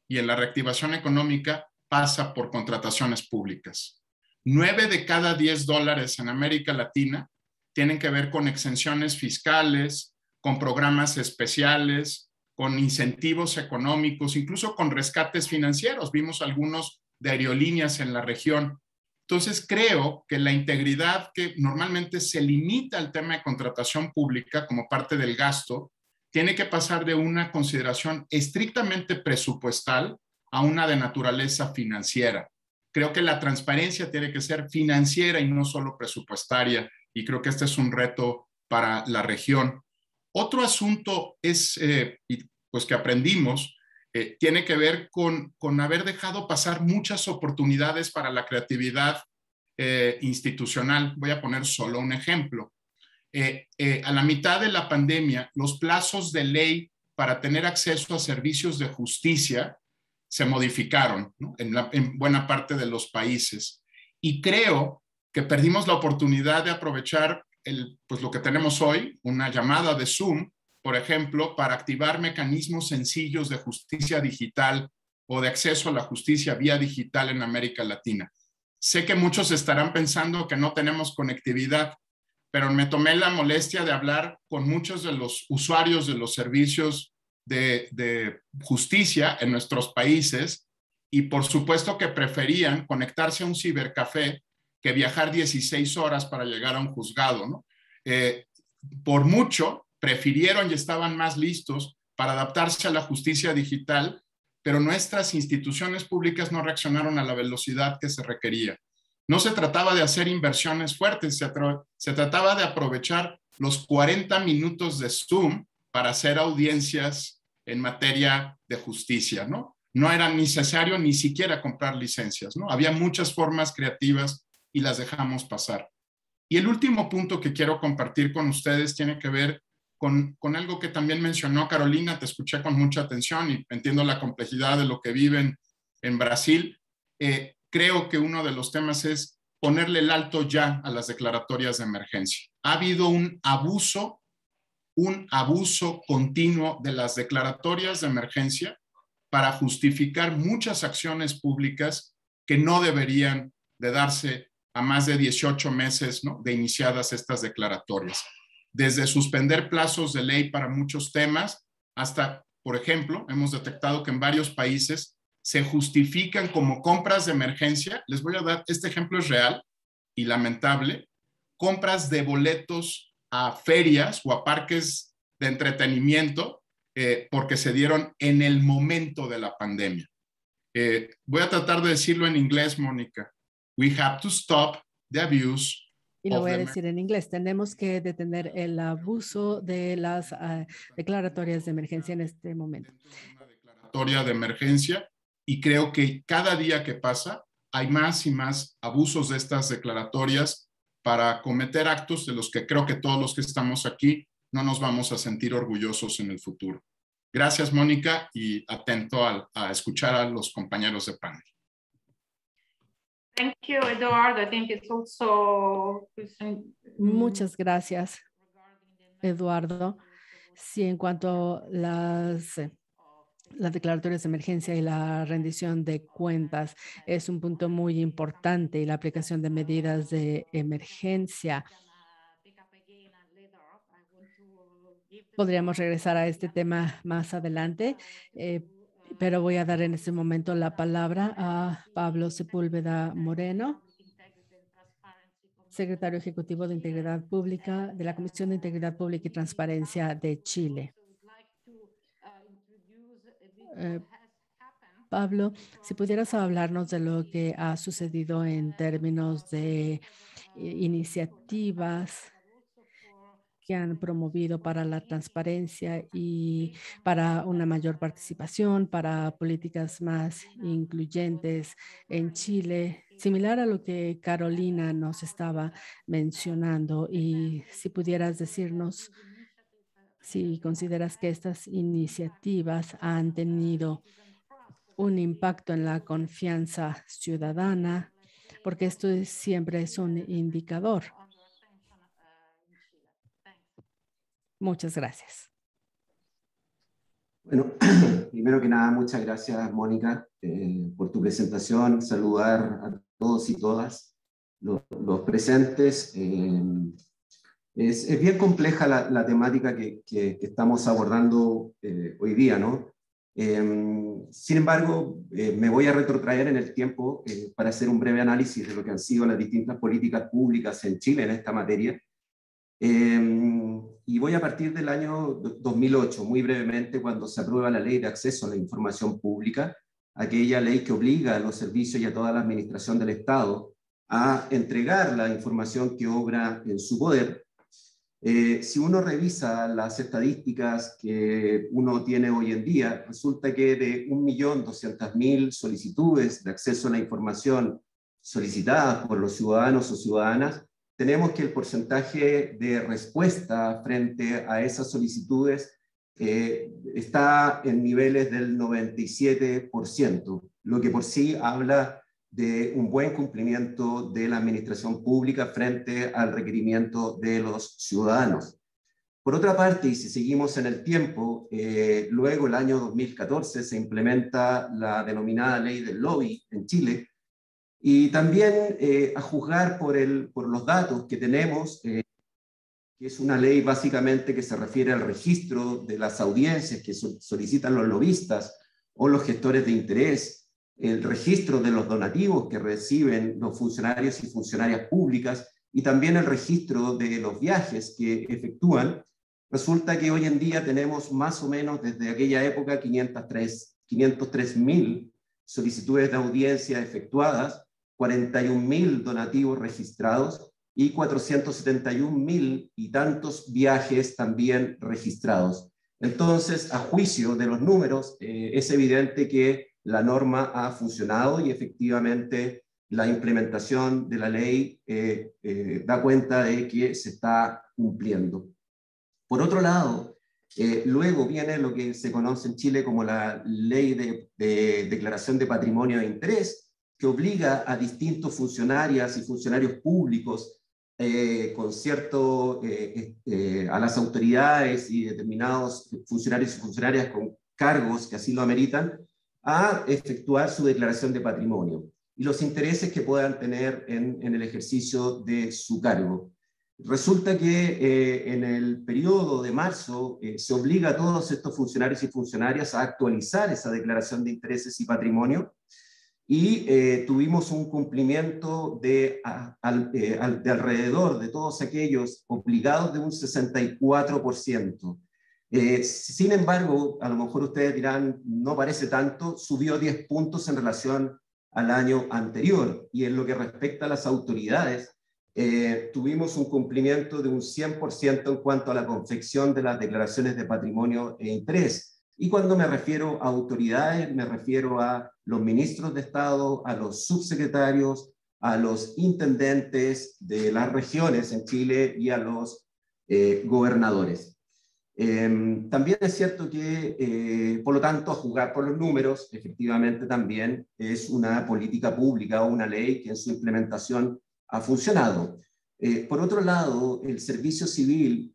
y en la reactivación económica pasa por contrataciones públicas. 9 de cada 10 dólares en América Latina tienen que ver con exenciones fiscales, con programas especiales, con incentivos económicos, incluso con rescates financieros. Vimos algunos de aerolíneas en la región. Entonces, creo que la integridad que normalmente se limita al tema de contratación pública como parte del gasto, tiene que pasar de una consideración estrictamente presupuestal a una de naturaleza financiera. Creo que la transparencia tiene que ser financiera y no solo presupuestaria, y creo que este es un reto para la región. Otro asunto es, pues que aprendimos, tiene que ver con haber dejado pasar muchas oportunidades para la creatividad institucional. Voy a poner solo un ejemplo. A la mitad de la pandemia, los plazos de ley para tener acceso a servicios de justicia se modificaron, ¿no? en buena parte de los países. Y creo que perdimos la oportunidad de aprovechar pues lo que tenemos hoy, una llamada de Zoom, por ejemplo, para activar mecanismos sencillos de justicia digital o de acceso a la justicia vía digital en América Latina. Sé que muchos estarán pensando que no tenemos conectividad, pero me tomé la molestia de hablar con muchos de los usuarios de los servicios de justicia en nuestros países, y por supuesto que preferían conectarse a un cibercafé que viajar 16 horas para llegar a un juzgado, ¿no? Por mucho, prefirieron y estaban más listos para adaptarse a la justicia digital, pero nuestras instituciones públicas no reaccionaron a la velocidad que se requería. No se trataba de hacer inversiones fuertes, se trataba de aprovechar los 40 minutos de Zoom para hacer audiencias en materia de justicia, ¿no? No era necesario ni siquiera comprar licencias, ¿no? Había muchas formas creativas y las dejamos pasar. Y el último punto que quiero compartir con ustedes tiene que ver con algo que también mencionó Carolina. Te escuché con mucha atención y entiendo la complejidad de lo que viven en Brasil. Creo que uno de los temas es ponerle el alto ya a las declaratorias de emergencia. Ha habido un abuso continuo de las declaratorias de emergencia para justificar muchas acciones públicas que no deberían de darse a más de 18 meses, ¿no?, de iniciadas estas declaratorias. Desde suspender plazos de ley para muchos temas hasta, por ejemplo, hemos detectado que en varios países se justifican como compras de emergencia. Les voy a dar, este ejemplo es real y lamentable, compras de boletos a ferias o a parques de entretenimiento porque se dieron en el momento de la pandemia. Voy a tratar de decirlo en inglés, Mónica. We have to stop the abuse. Y lo voy a decir en inglés. Tenemos que detener el abuso de las declaratorias de emergencia en este momento. Una declaratoria de emergencia, y creo que cada día que pasa hay más y más abusos de estas declaratorias para cometer actos de los que creo que todos los que estamos aquí no nos vamos a sentir orgullosos en el futuro. Gracias, Mónica, y atento a escuchar a los compañeros de panel. Thank you, Eduardo. I think it's also... Muchas gracias, Eduardo. Sí, en cuanto a las declaratorias de emergencia y la rendición de cuentas, es un punto muy importante, y la aplicación de medidas de emergencia. Podríamos regresar a este tema más adelante, pero voy a dar en este momento la palabra a Pablo Sepúlveda Moreno, secretario ejecutivo de Integridad Pública de la Comisión de Integridad Pública y Transparencia de Chile. Pablo, si pudieras hablarnos de lo que ha sucedido en términos de iniciativas que han promovido para la transparencia y para una mayor participación, para políticas más incluyentes en Chile, similar a lo que Carolina nos estaba mencionando. Y si pudieras decirnos si consideras que estas iniciativas han tenido un impacto en la confianza ciudadana, porque esto siempre es un indicador. Muchas gracias. Bueno, primero que nada, muchas gracias, Mónica, por tu presentación. Saludar a todos y todas los presentes. Es bien compleja la temática que estamos abordando hoy día, ¿no? Sin embargo, me voy a retrotraer en el tiempo para hacer un breve análisis de lo que han sido las distintas políticas públicas en Chile en esta materia. Y voy a partir del año 2008, muy brevemente, cuando se aprueba la Ley de Acceso a la Información Pública, aquella ley que obliga a los servicios y a toda la administración del Estado a entregar la información que obra en su poder. Si uno revisa las estadísticas que uno tiene hoy en día, resulta que de 1.200.000 solicitudes de acceso a la información solicitadas por los ciudadanos o ciudadanas, tenemos que el porcentaje de respuesta frente a esas solicitudes está en niveles del 97%, lo que por sí habla de un buen cumplimiento de la administración pública frente al requerimiento de los ciudadanos. Por otra parte, y si seguimos en el tiempo, luego el año 2014 se implementa la denominada ley del lobby en Chile, y también a juzgar por los datos que tenemos, que es una ley básicamente que se refiere al registro de las audiencias que solicitan los lobistas o los gestores de interés, el registro de los donativos que reciben los funcionarios y funcionarias públicas y también el registro de los viajes que efectúan. Resulta que hoy en día tenemos más o menos desde aquella época 503.000 solicitudes de audiencia efectuadas, 41.000 donativos registrados y 471.000 y tantos viajes también registrados. Entonces, a juicio de los números, es evidente que la norma ha funcionado y efectivamente la implementación de la ley da cuenta de que se está cumpliendo. Por otro lado, luego viene lo que se conoce en Chile como la Ley de Declaración de Patrimonio de Interés, que obliga a distintos funcionarias y funcionarios públicos con cierto, a las autoridades y determinados funcionarios y funcionarias con cargos que así lo ameritan, a efectuar su declaración de patrimonio y los intereses que puedan tener en el ejercicio de su cargo. Resulta que en el periodo de marzo se obliga a todos estos funcionarios y funcionarias a actualizar esa declaración de intereses y patrimonio, y tuvimos un cumplimiento de alrededor de todos aquellos obligados de un 64%. Sin embargo, a lo mejor ustedes dirán, no parece tanto, subió 10 puntos en relación al año anterior. Y en lo que respecta a las autoridades, tuvimos un cumplimiento de un 100% en cuanto a la confección de las declaraciones de patrimonio e interés. Y cuando me refiero a autoridades, me refiero a los ministros de Estado, a los subsecretarios, a los intendentes de las regiones en Chile y a los gobernadores. También es cierto que, por lo tanto, a jugar por los números, efectivamente también es una política pública o una ley que en su implementación ha funcionado. Por otro lado, el Servicio Civil,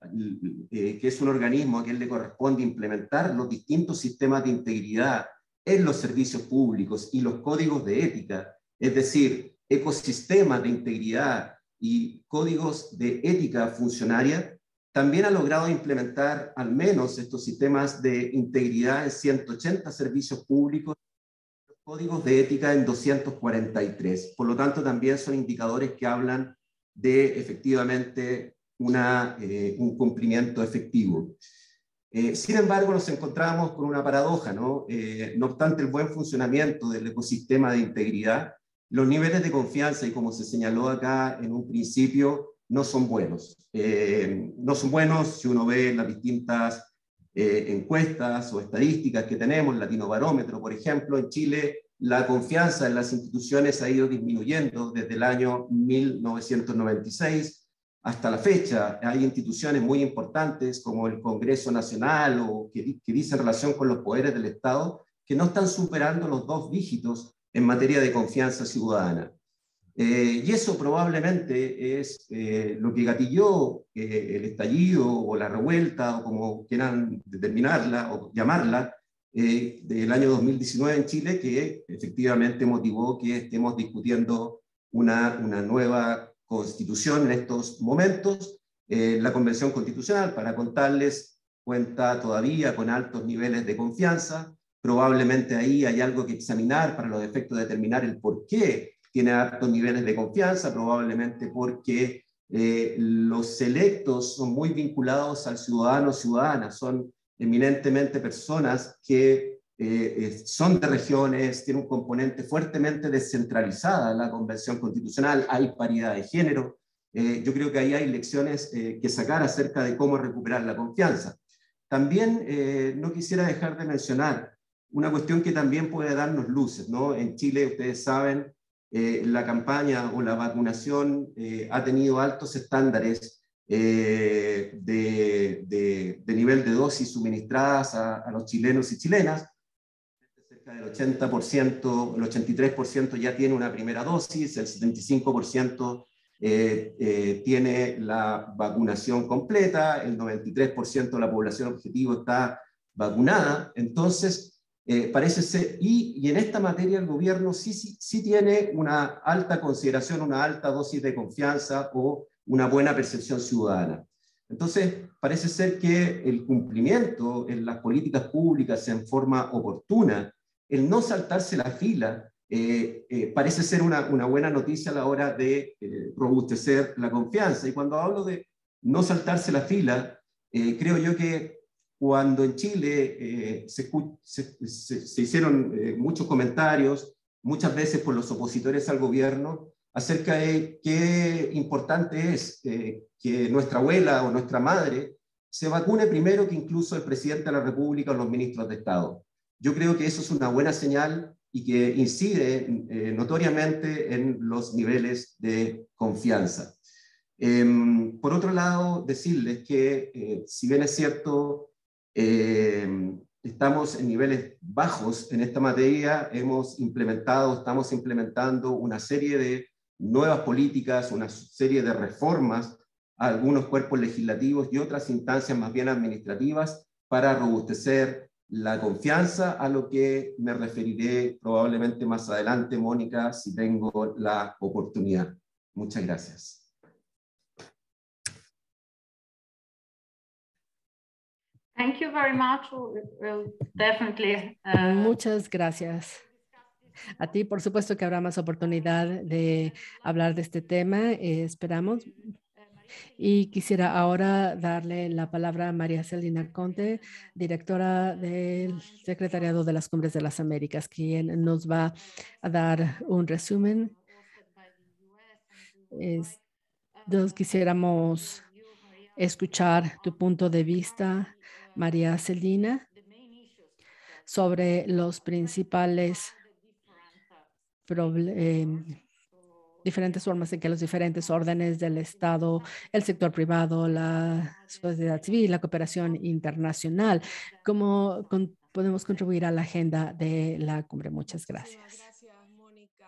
que es un organismo a quien le corresponde implementar los distintos sistemas de integridad en los servicios públicos y los códigos de ética, es decir, ecosistemas de integridad y códigos de ética funcionaria, también ha logrado implementar al menos estos sistemas de integridad en 180 servicios públicos, códigos de ética en 243. Por lo tanto, también son indicadores que hablan de efectivamente un cumplimiento efectivo. Sin embargo, nos encontramos con una paradoja, ¿no? No obstante el buen funcionamiento del ecosistema de integridad, los niveles de confianza, y como se señaló acá en un principio, no son buenos. No son buenos si uno ve las distintas encuestas o estadísticas que tenemos, Latinobarómetro, por ejemplo, en Chile, la confianza en las instituciones ha ido disminuyendo desde el año 1996, hasta la fecha. Hay instituciones muy importantes como el Congreso Nacional o que dicen relación con los poderes del Estado que no están superando los 2 dígitos en materia de confianza ciudadana. Y eso probablemente es lo que gatilló el estallido o la revuelta, o como quieran determinarla o llamarla, del año 2019 en Chile, que efectivamente motivó que estemos discutiendo una nueva constitución en estos momentos. La Convención Constitucional, para contarles, cuenta todavía con altos niveles de confianza. Probablemente ahí hay algo que examinar para los efectos de determinar el por qué tiene altos niveles de confianza, probablemente porque los electos son muy vinculados al ciudadano o ciudadana, son eminentemente personas que son de regiones, tiene un componente fuertemente descentralizada en la Convención Constitucional, hay paridad de género. Yo creo que ahí hay lecciones que sacar acerca de cómo recuperar la confianza. También no quisiera dejar de mencionar una cuestión que también puede darnos luces, ¿no? En Chile, ustedes saben, la campaña o la vacunación ha tenido altos estándares de nivel de dosis suministradas a los chilenos y chilenas. Cerca del 80%, el 83% ya tiene una primera dosis, el 75% tiene la vacunación completa, el 93% de la población objetivo está vacunada. Entonces, parece ser, y en esta materia el gobierno sí tiene una alta consideración, una alta dosis de confianza o una buena percepción ciudadana. Entonces, parece ser que el cumplimiento en las políticas públicas en forma oportuna, el no saltarse la fila, parece ser una buena noticia a la hora de robustecer la confianza. Y cuando hablo de no saltarse la fila, creo yo que cuando en Chile se hicieron muchos comentarios, muchas veces por los opositores al gobierno, acerca de qué importante es que nuestra abuela o nuestra madre se vacune primero que incluso el presidente de la República o los ministros de Estado. Yo creo que eso es una buena señal y que incide notoriamente en los niveles de confianza. Por otro lado, decirles que si bien es cierto, estamos en niveles bajos en esta materia, estamos implementando una serie de nuevas políticas, una serie de reformas a algunos cuerpos legislativos y otras instancias más bien administrativas para robustecer la confianza, a lo que me referiré probablemente más adelante, Mónica, si tengo la oportunidad. Muchas gracias. Thank you very much. We'll definitely, Muchas gracias a ti. Por supuesto que habrá más oportunidad de hablar de este tema, esperamos. Y quisiera ahora darle la palabra a María Celina Conte, directora del Secretariado de las Cumbres de las Américas, quien nos va a dar un resumen. Nos quisiéramos escuchar tu punto de vista, María Celina, sobre los principales diferentes formas en que los diferentes órdenes del Estado, el sector privado, la sociedad civil, la cooperación internacional, cómo podemos contribuir a la agenda de la cumbre. Muchas gracias. Gracias, Mónica.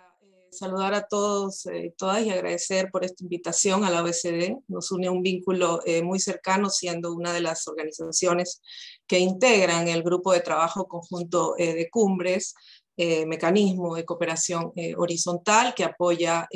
Saludar a todos y todas y agradecer por esta invitación a la OECD. Nos une un vínculo muy cercano, siendo una de las organizaciones que integran el grupo de trabajo conjunto de cumbres, mecanismo de cooperación horizontal que apoya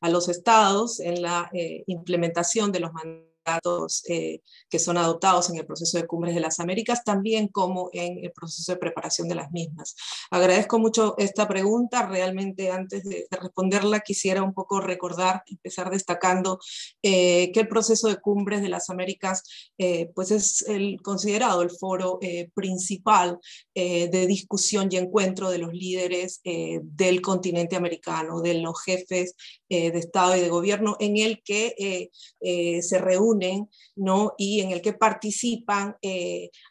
a los estados en la implementación de los mandatos que son adoptados en el proceso de Cumbres de las Américas, también como en el proceso de preparación de las mismas. Agradezco mucho esta pregunta. Realmente antes de responderla quisiera un poco empezar destacando que el proceso de Cumbres de las Américas pues es considerado el foro principal de discusión y encuentro de los líderes del continente americano, de los jefes de Estado y de Gobierno, en el que se reúnen unen, ¿no? Y en el que participan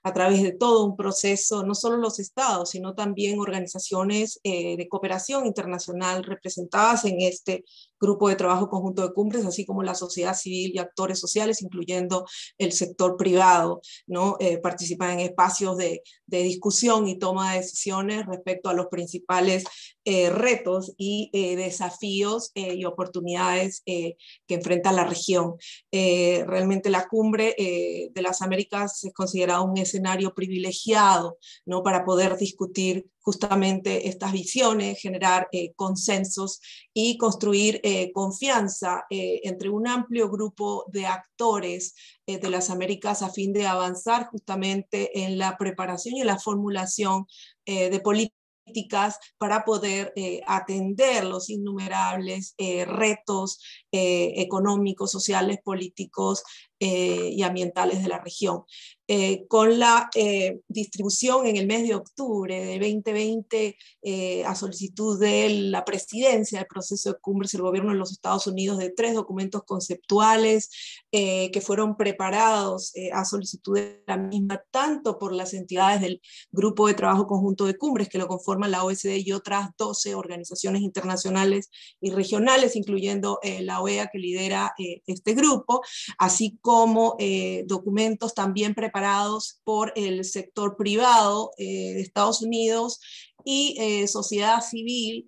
a través de todo un proceso, no solo los estados, sino también organizaciones de cooperación internacional representadas en este grupo de trabajo conjunto de cumbres, así como la sociedad civil y actores sociales, incluyendo el sector privado, ¿no? Participan en espacios de discusión y toma de decisiones respecto a los principales retos y desafíos y oportunidades que enfrenta la región. Realmente la cumbre de las Américas es considerada un escenario privilegiado, ¿no? Para poder discutir justamente estas visiones, generar consensos y construir confianza entre un amplio grupo de actores de las Américas a fin de avanzar justamente en la preparación y la formulación de políticas para poder atender los innumerables retos económicos, sociales, políticos y ambientales de la región. Con la distribución en el mes de octubre de 2020 a solicitud de la presidencia del proceso de cumbres del gobierno de los Estados Unidos de 3 documentos conceptuales que fueron preparados a solicitud de la misma, tanto por las entidades del Grupo de Trabajo Conjunto de Cumbres que lo conforman la OSD y otras 12 organizaciones internacionales y regionales, incluyendo la OEA que lidera este grupo, así como documentos también preparados por el sector privado de Estados Unidos y sociedad civil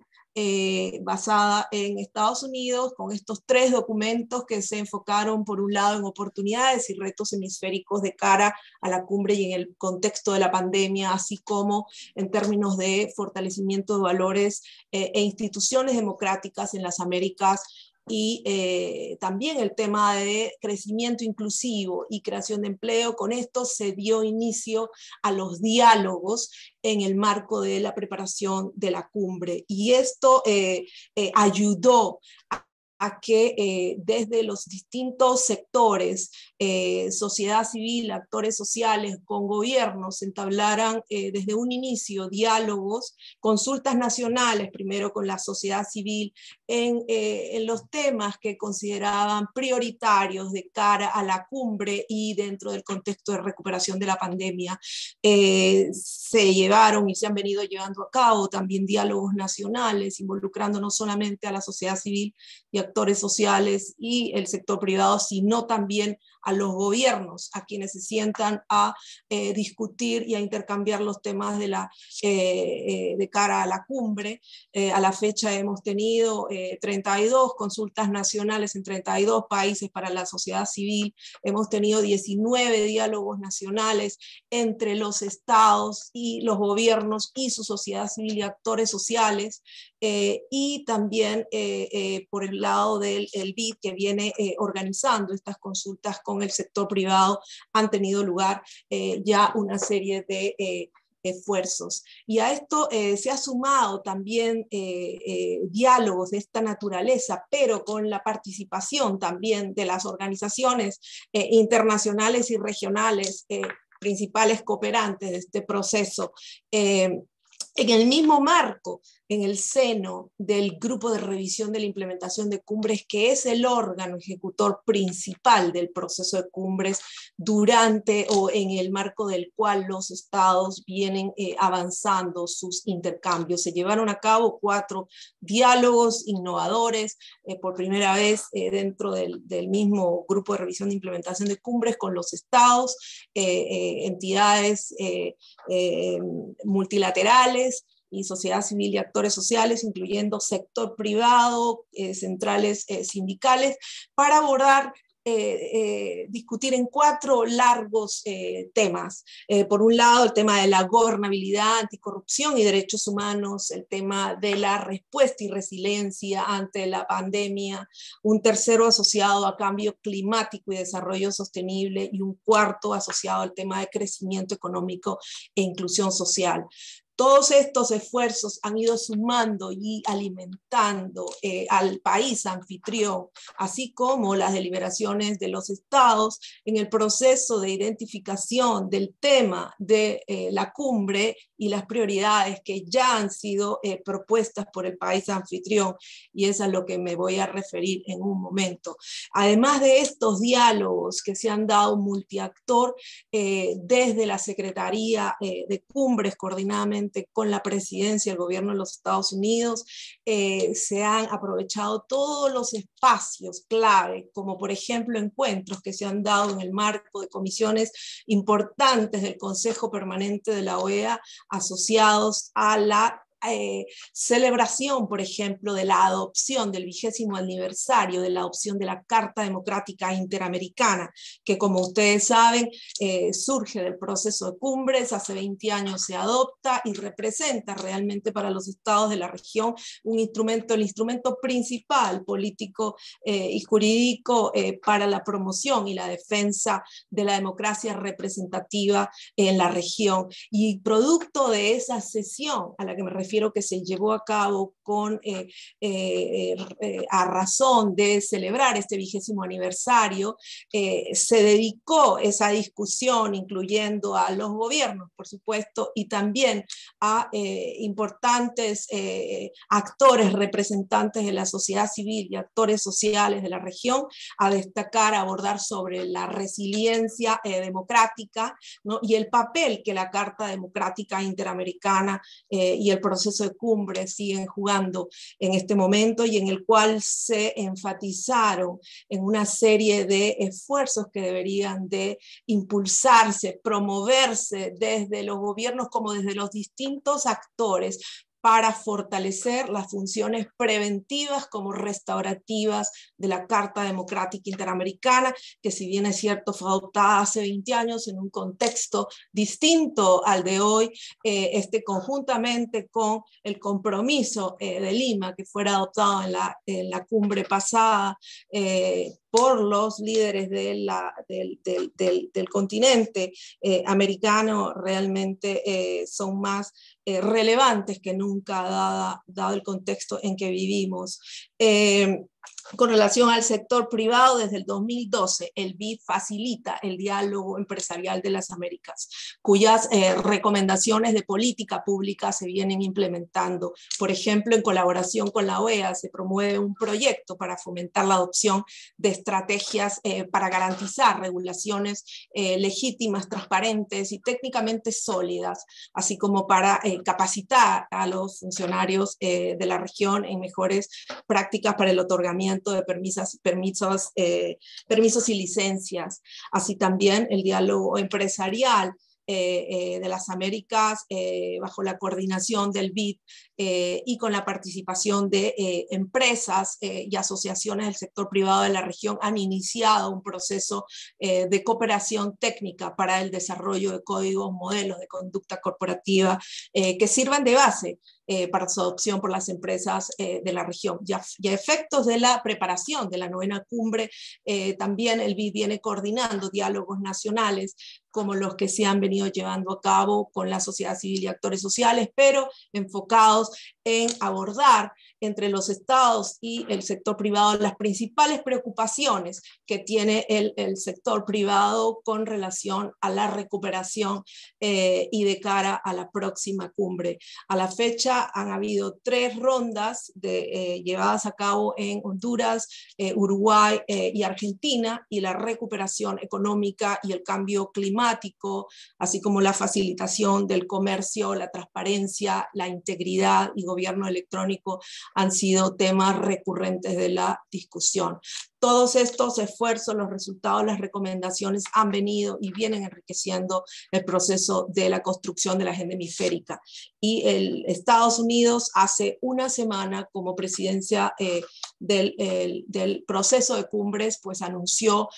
basada en Estados Unidos, con estos 3 documentos que se enfocaron por un lado en oportunidades y retos hemisféricos de cara a la cumbre y en el contexto de la pandemia, así como en términos de fortalecimiento de valores e instituciones democráticas en las Américas, y también el tema de crecimiento inclusivo y creación de empleo. Con esto se dio inicio a los diálogos en el marco de la preparación de la cumbre, y esto ayudó a que desde los distintos sectores, sociedad civil, actores sociales, con gobiernos, se entablaran desde un inicio diálogos, consultas nacionales, primero con la sociedad civil, en los temas que consideraban prioritarios de cara a la cumbre y dentro del contexto de recuperación de la pandemia. Se llevaron y se han venido llevando a cabo también diálogos nacionales, involucrando no solamente a la sociedad civil y actores sociales y el sector privado, sino también a los gobiernos, a quienes se sientan a discutir y a intercambiar los temas de cara a la cumbre. A la fecha hemos tenido 32 consultas nacionales en 32 países para la sociedad civil, hemos tenido 19 diálogos nacionales entre los estados y los gobiernos y su sociedad civil y actores sociales, y también por el lado del BID, que viene organizando estas consultas con el sector privado, han tenido lugar ya una serie de esfuerzos. Y a esto se ha sumado también diálogos de esta naturaleza, pero con la participación también de las organizaciones internacionales y regionales, principales cooperantes de este proceso, en el mismo marco, en el seno del Grupo de Revisión de la Implementación de Cumbres, que es el órgano ejecutor principal del proceso de cumbres, durante o en el marco del cual los estados vienen avanzando sus intercambios. Se llevaron a cabo 4 diálogos innovadores, por primera vez dentro del mismo Grupo de Revisión de Implementación de Cumbres, con los estados, entidades multilaterales y sociedad civil y actores sociales, incluyendo sector privado, centrales sindicales, para abordar, discutir en 4 largos temas. Por un lado, el tema de la gobernabilidad, anticorrupción y derechos humanos, el tema de la respuesta y resiliencia ante la pandemia, un tercero asociado a cambio climático y desarrollo sostenible, y un cuarto asociado al tema de crecimiento económico e inclusión social. Todos estos esfuerzos han ido sumando y alimentando al país anfitrión, así como las deliberaciones de los estados en el proceso de identificación del tema de la cumbre y las prioridades que ya han sido propuestas por el país anfitrión, y es a lo que me voy a referir en un momento. Además de estos diálogos que se han dado multiactor desde la Secretaría de Cumbres, coordinadamente con la Presidencia del Gobierno de los Estados Unidos, se han aprovechado todos los espacios clave, como por ejemplo encuentros que se han dado en el marco de comisiones importantes del Consejo Permanente de la OEA asociados a la celebración, por ejemplo, de la adopción del 20º aniversario de la adopción de la Carta Democrática Interamericana, que como ustedes saben surge del proceso de Cumbres, hace 20 años se adopta y representa realmente para los estados de la región un instrumento, el instrumento principal político y jurídico para la promoción y la defensa de la democracia representativa en la región. Y producto de esa sesión a la que me refiero, que se llevó a cabo con, a razón de celebrar este 20º aniversario, se dedicó esa discusión, incluyendo a los gobiernos, por supuesto, y también a importantes actores, representantes de la sociedad civil y actores sociales de la región, a destacar, a abordar sobre la resiliencia democrática, ¿no? Y el papel que la Carta Democrática Interamericana y el proceso de Cumbres siguen jugando en este momento, y en el cual se enfatizaron en una serie de esfuerzos que deberían de impulsarse, promoverse desde los gobiernos como desde los distintos actores, para fortalecer las funciones preventivas como restaurativas de la Carta Democrática Interamericana, que si bien es cierto fue adoptada hace 20 años en un contexto distinto al de hoy, conjuntamente con el compromiso de Lima, que fuera adoptado en la cumbre pasada, por los líderes del continente americano, realmente son más relevantes que nunca, dado el contexto en que vivimos. Con relación al sector privado, desde el 2012, el BID facilita el diálogo empresarial de las Américas, cuyas recomendaciones de política pública se vienen implementando. Por ejemplo, en colaboración con la OEA, se promueve un proyecto para fomentar la adopción de estrategias para garantizar regulaciones legítimas, transparentes y técnicamente sólidas, así como para capacitar a los funcionarios de la región en mejores prácticas para el otorgamiento de permisos y licencias. Así también el diálogo empresarial de las Américas bajo la coordinación del BID y con la participación de empresas y asociaciones del sector privado de la región han iniciado un proceso de cooperación técnica para el desarrollo de códigos, modelos de conducta corporativa que sirvan de base para su adopción por las empresas de la región. Y a efectos de la preparación de la 9ª cumbre, también el BID viene coordinando diálogos nacionales como los que se han venido llevando a cabo con la sociedad civil y actores sociales, pero enfocados en abordar entre los estados y el sector privado las principales preocupaciones que tiene el sector privado con relación a la recuperación y de cara a la próxima cumbre. A la fecha han habido 3 rondas llevadas a cabo en Honduras, Uruguay y Argentina, y la recuperación económica y el cambio climático, así como la facilitación del comercio, la transparencia, la integridad y gobierno electrónico han sido temas recurrentes de la discusión. Todos estos esfuerzos, los resultados, las recomendaciones han venido y vienen enriqueciendo el proceso de la construcción de la agenda hemisférica. Y Estados Unidos hace una semana, como presidencia del proceso de cumbres, pues anunció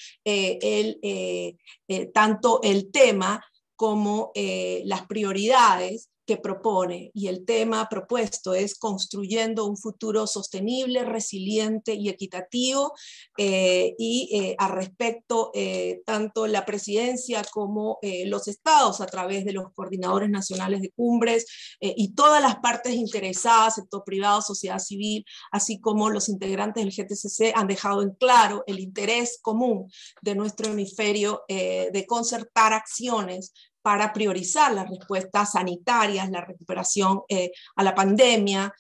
tanto el tema como las prioridades que propone, y el tema propuesto es construyendo un futuro sostenible, resiliente y equitativo, a respecto tanto la presidencia como los estados a través de los coordinadores nacionales de cumbres y todas las partes interesadas, sector privado, sociedad civil, así como los integrantes del GTCC han dejado en claro el interés común de nuestro hemisferio de concertar acciones para priorizar las respuestas sanitarias, la recuperación a la pandemia,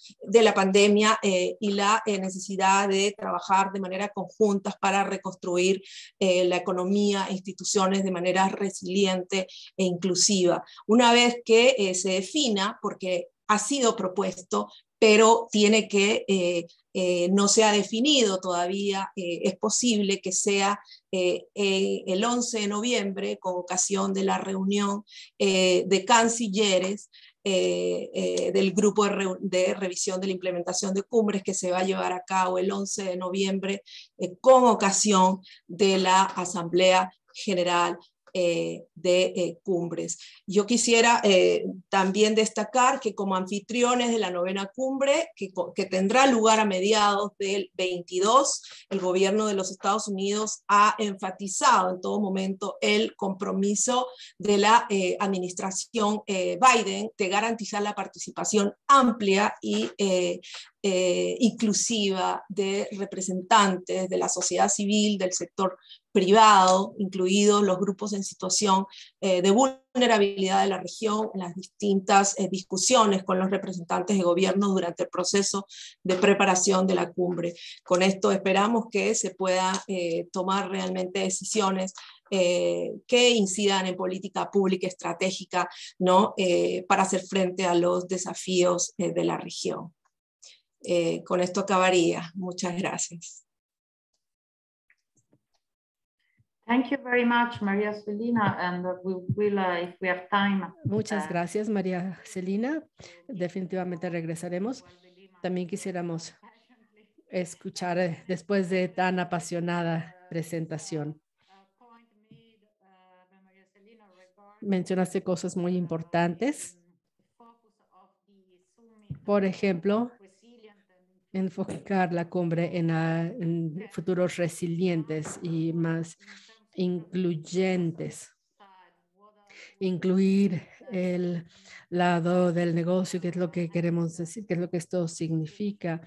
y la necesidad de trabajar de manera conjunta para reconstruir la economía e instituciones de manera resiliente e inclusiva. Una vez que se defina, porque ha sido propuesto, pero tiene que, no se ha definido todavía, es posible que sea el 11 de noviembre, con ocasión de la reunión de cancilleres del grupo de revisión de la implementación de cumbres, que se va a llevar a cabo el 11 de noviembre con ocasión de la Asamblea General de cumbres. Yo quisiera también destacar que como anfitriones de la 9ª cumbre, que tendrá lugar a mediados del 22, el gobierno de los Estados Unidos ha enfatizado en todo momento el compromiso de la administración Biden de garantizar la participación amplia y inclusiva de representantes de la sociedad civil, del sector privado, incluidos los grupos en situación de vulnerabilidad de la región, en las distintas discusiones con los representantes de gobierno durante el proceso de preparación de la cumbre. Con esto esperamos que se pueda tomar realmente decisiones que incidan en política pública estratégica, ¿no? Para hacer frente a los desafíos de la región. Con esto acabaría. Muchas gracias. Thank you very much, María Celina, and we will, if we have time. Muchas gracias, María Celina. Definitivamente regresaremos. También quisiéramos escuchar después de tan apasionada presentación. Mencionaste cosas muy importantes. Por ejemplo, enfocar la cumbre en futuros resilientes y más incluyentes. Incluir el lado del negocio, qué es lo que queremos decir, qué es lo que esto significa,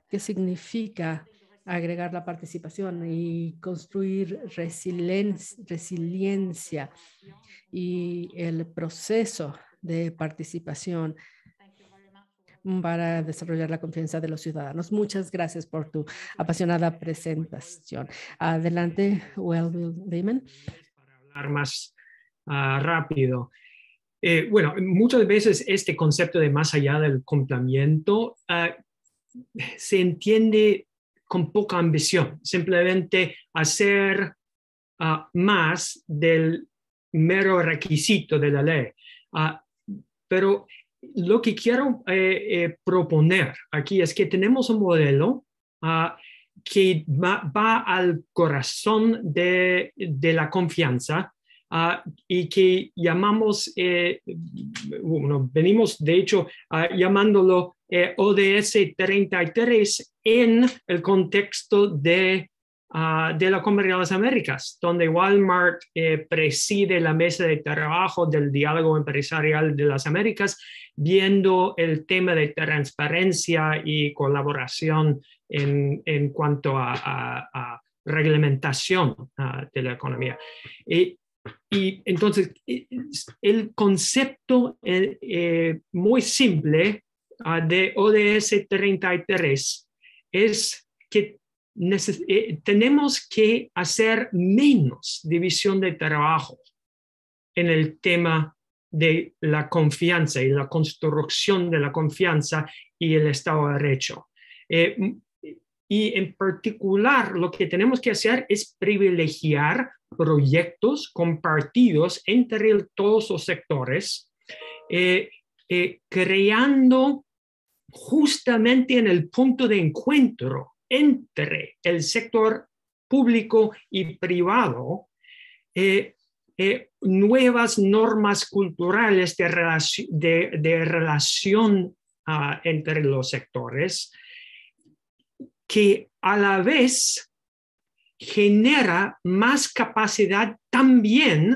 qué significa agregar la participación y construir resiliencia y el proceso de participación para desarrollar la confianza de los ciudadanos. Muchas gracias por tu apasionada presentación. Adelante, Will Damon. Para hablar más rápido. Bueno, muchas veces este concepto de más allá del cumplimiento se entiende con poca ambición, simplemente hacer más del mero requisito de la ley. Pero lo que quiero proponer aquí es que tenemos un modelo que va al corazón de la confianza y que llamamos, venimos de hecho llamándolo ODS 33 en el contexto de la Cumbre de las Américas, donde Walmart preside la mesa de trabajo del diálogo empresarial de las Américas, viendo el tema de transparencia y colaboración en cuanto a reglamentación de la economía. Y entonces, el concepto muy simple de ODS 33 es que tenemos que hacer menos división de trabajo en el tema de la confianza y la construcción de la confianza y el Estado de Derecho. Y en particular, lo que tenemos que hacer es privilegiar proyectos compartidos entre todos los sectores, creando justamente en el punto de encuentro entre el sector público y privado, nuevas normas culturales de relación entre los sectores, que a la vez genera más capacidad también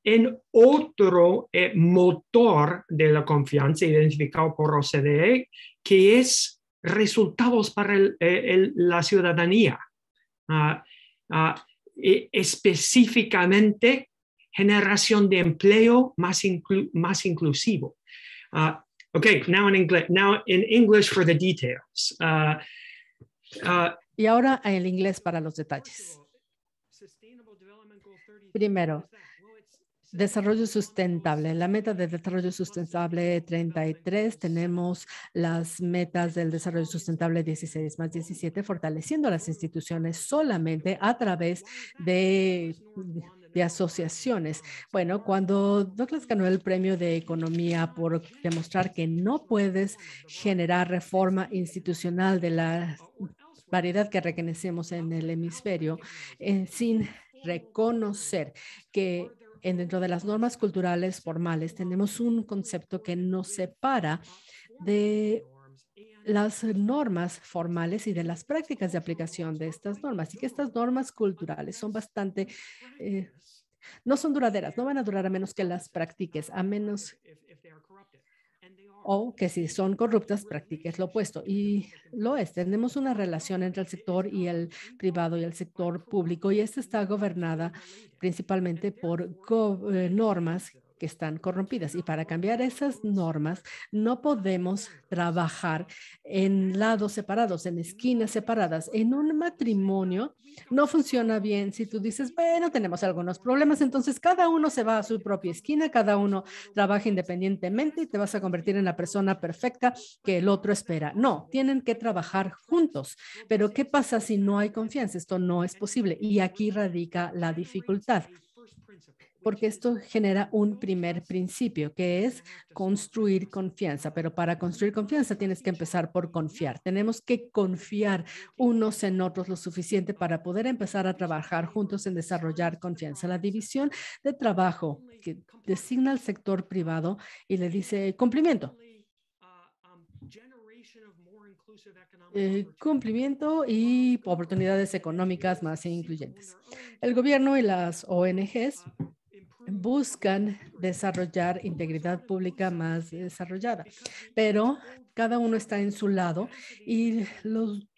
en otro motor de la confianza identificado por OCDE, que es resultados para la ciudadanía. Específicamente generación de empleo más inclusivo. Okay, now in English for the details. Y ahora el inglés para los detalles. Primero, desarrollo sustentable. La meta de desarrollo sustentable 33, tenemos las metas del desarrollo sustentable 16 más 17, fortaleciendo las instituciones solamente a través de asociaciones. Bueno, cuando Douglas ganó el premio de economía por demostrar que no puedes generar reforma institucional de la variedad que reconocemos en el hemisferio sin reconocer que dentro de las normas culturales formales tenemos un concepto que nos separa de las normas formales y de las prácticas de aplicación de estas normas, y que estas normas culturales son bastante, no son duraderas, no van a durar a menos que las practiques, a menos o que si son corruptas, practiques lo opuesto. Y lo es. Tenemos una relación entre el sector y el privado y el sector público, y esta está gobernada principalmente por normas que están corrompidas. Y para cambiar esas normas, no podemos trabajar en lados separados, en esquinas separadas. En un matrimonio no funciona bien si tú dices, bueno, tenemos algunos problemas, entonces cada uno se va a su propia esquina, cada uno trabaja independientemente y te vas a convertir en la persona perfecta que el otro espera. No, tienen que trabajar juntos. Pero ¿qué pasa si no hay confianza? Esto no es posible. Y aquí radica la dificultad, porque esto genera un primer principio, que es construir confianza. Pero para construir confianza tienes que empezar por confiar. Tenemos que confiar unos en otros lo suficiente para poder empezar a trabajar juntos en desarrollar confianza. La división de trabajo que designa al sector privado y le dice cumplimiento. Cumplimiento y oportunidades económicas más incluyentes. El gobierno y las ONGs buscan desarrollar integridad pública más desarrollada, pero cada uno está en su lado y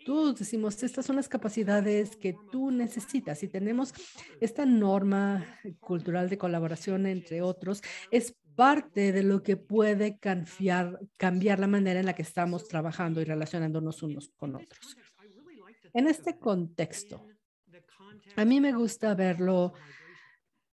todos decimos, estas son las capacidades que tú necesitas, y tenemos esta norma cultural de colaboración, entre otros, es parte de lo que puede cambiar la manera en la que estamos trabajando y relacionándonos unos con otros. En este contexto, a mí me gusta verlo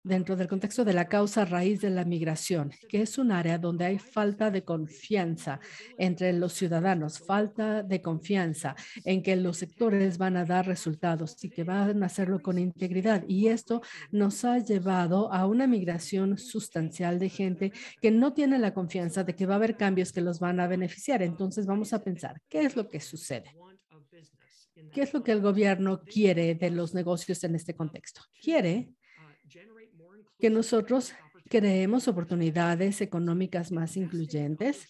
dentro del contexto de la causa raíz de la migración, que es un área donde hay falta de confianza entre los ciudadanos, falta de confianza en que los sectores van a dar resultados y que van a hacerlo con integridad. Y esto nos ha llevado a una migración sustancial de gente que no tiene la confianza de que va a haber cambios que los van a beneficiar. Entonces vamos a pensar, ¿qué es lo que sucede? ¿Qué es lo que el gobierno quiere de los negocios en este contexto? Quiere que nosotros creemos oportunidades económicas más incluyentes,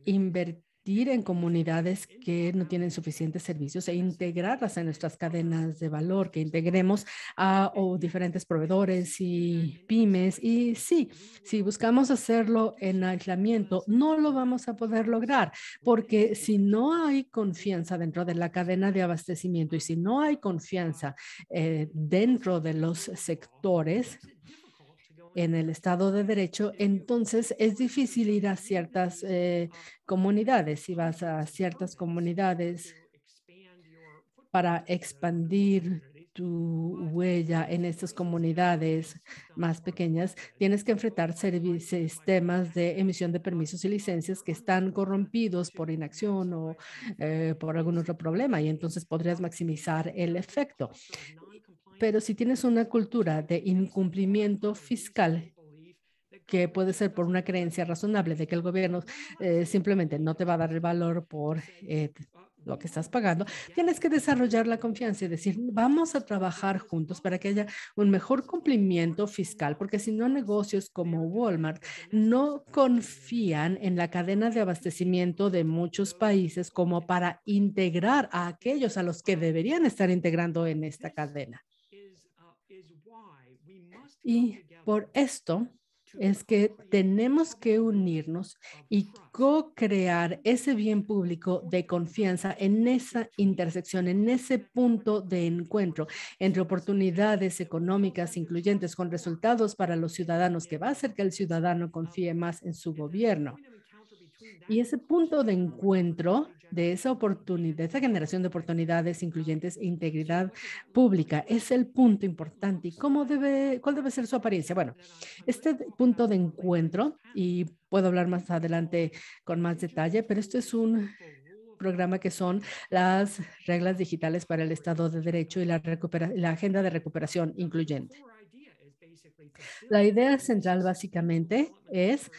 invertir en comunidades que no tienen suficientes servicios e integrarlas en nuestras cadenas de valor, que integremos a diferentes proveedores y pymes. Y sí, si buscamos hacerlo en aislamiento, no lo vamos a poder lograr, porque si no hay confianza dentro de la cadena de abastecimiento y si no hay confianza dentro de los sectores, en el Estado de Derecho, entonces es difícil ir a ciertas comunidades. Si vas a ciertas comunidades para expandir tu huella en estas comunidades más pequeñas, tienes que enfrentar sistemas de emisión de permisos y licencias que están corrompidos por inacción o por algún otro problema, y entonces podrías maximizar el efecto. Pero si tienes una cultura de incumplimiento fiscal, que puede ser por una creencia razonable de que el gobierno simplemente no te va a dar el valor por lo que estás pagando, tienes que desarrollar la confianza y decir, vamos a trabajar juntos para que haya un mejor cumplimiento fiscal, porque si no, negocios como Walmart no confían en la cadena de abastecimiento de muchos países como para integrar a aquellos a los que deberían estar integrando en esta cadena. Y por esto es que tenemos que unirnos y co-crear ese bien público de confianza en esa intersección, en ese punto de encuentro entre oportunidades económicas incluyentes con resultados para los ciudadanos, que va a hacer que el ciudadano confíe más en su gobierno. Y ese punto de encuentro de esa oportunidad, esa generación de oportunidades incluyentes e integridad pública es el punto importante. ¿Y cuál debe ser su apariencia? Bueno, este punto de encuentro, y puedo hablar más adelante con más detalle, pero esto es un programa que son las reglas digitales para el Estado de Derecho y la agenda de recuperación incluyente. La idea central básicamente es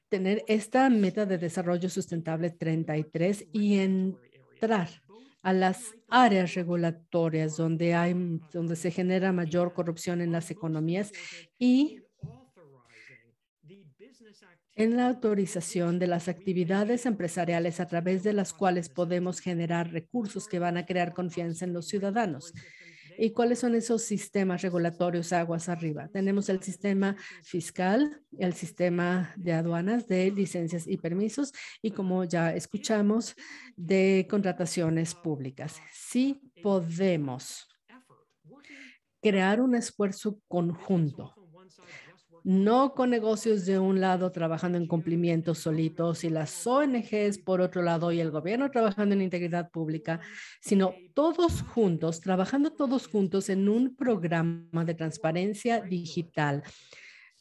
tener esta meta de desarrollo sustentable 33 y entrar a las áreas regulatorias donde se genera mayor corrupción en las economías y en la autorización de las actividades empresariales a través de las cuales podemos generar recursos que van a crear confianza en los ciudadanos. ¿Y cuáles son esos sistemas regulatorios aguas arriba? Tenemos el sistema fiscal, el sistema de aduanas, de licencias y permisos, y como ya escuchamos, de contrataciones públicas. Sí podemos crear un esfuerzo conjunto, no con negocios de un lado trabajando en cumplimiento solitos y las ONGs por otro lado y el gobierno trabajando en integridad pública, sino todos juntos, trabajando todos juntos en un programa de transparencia digital.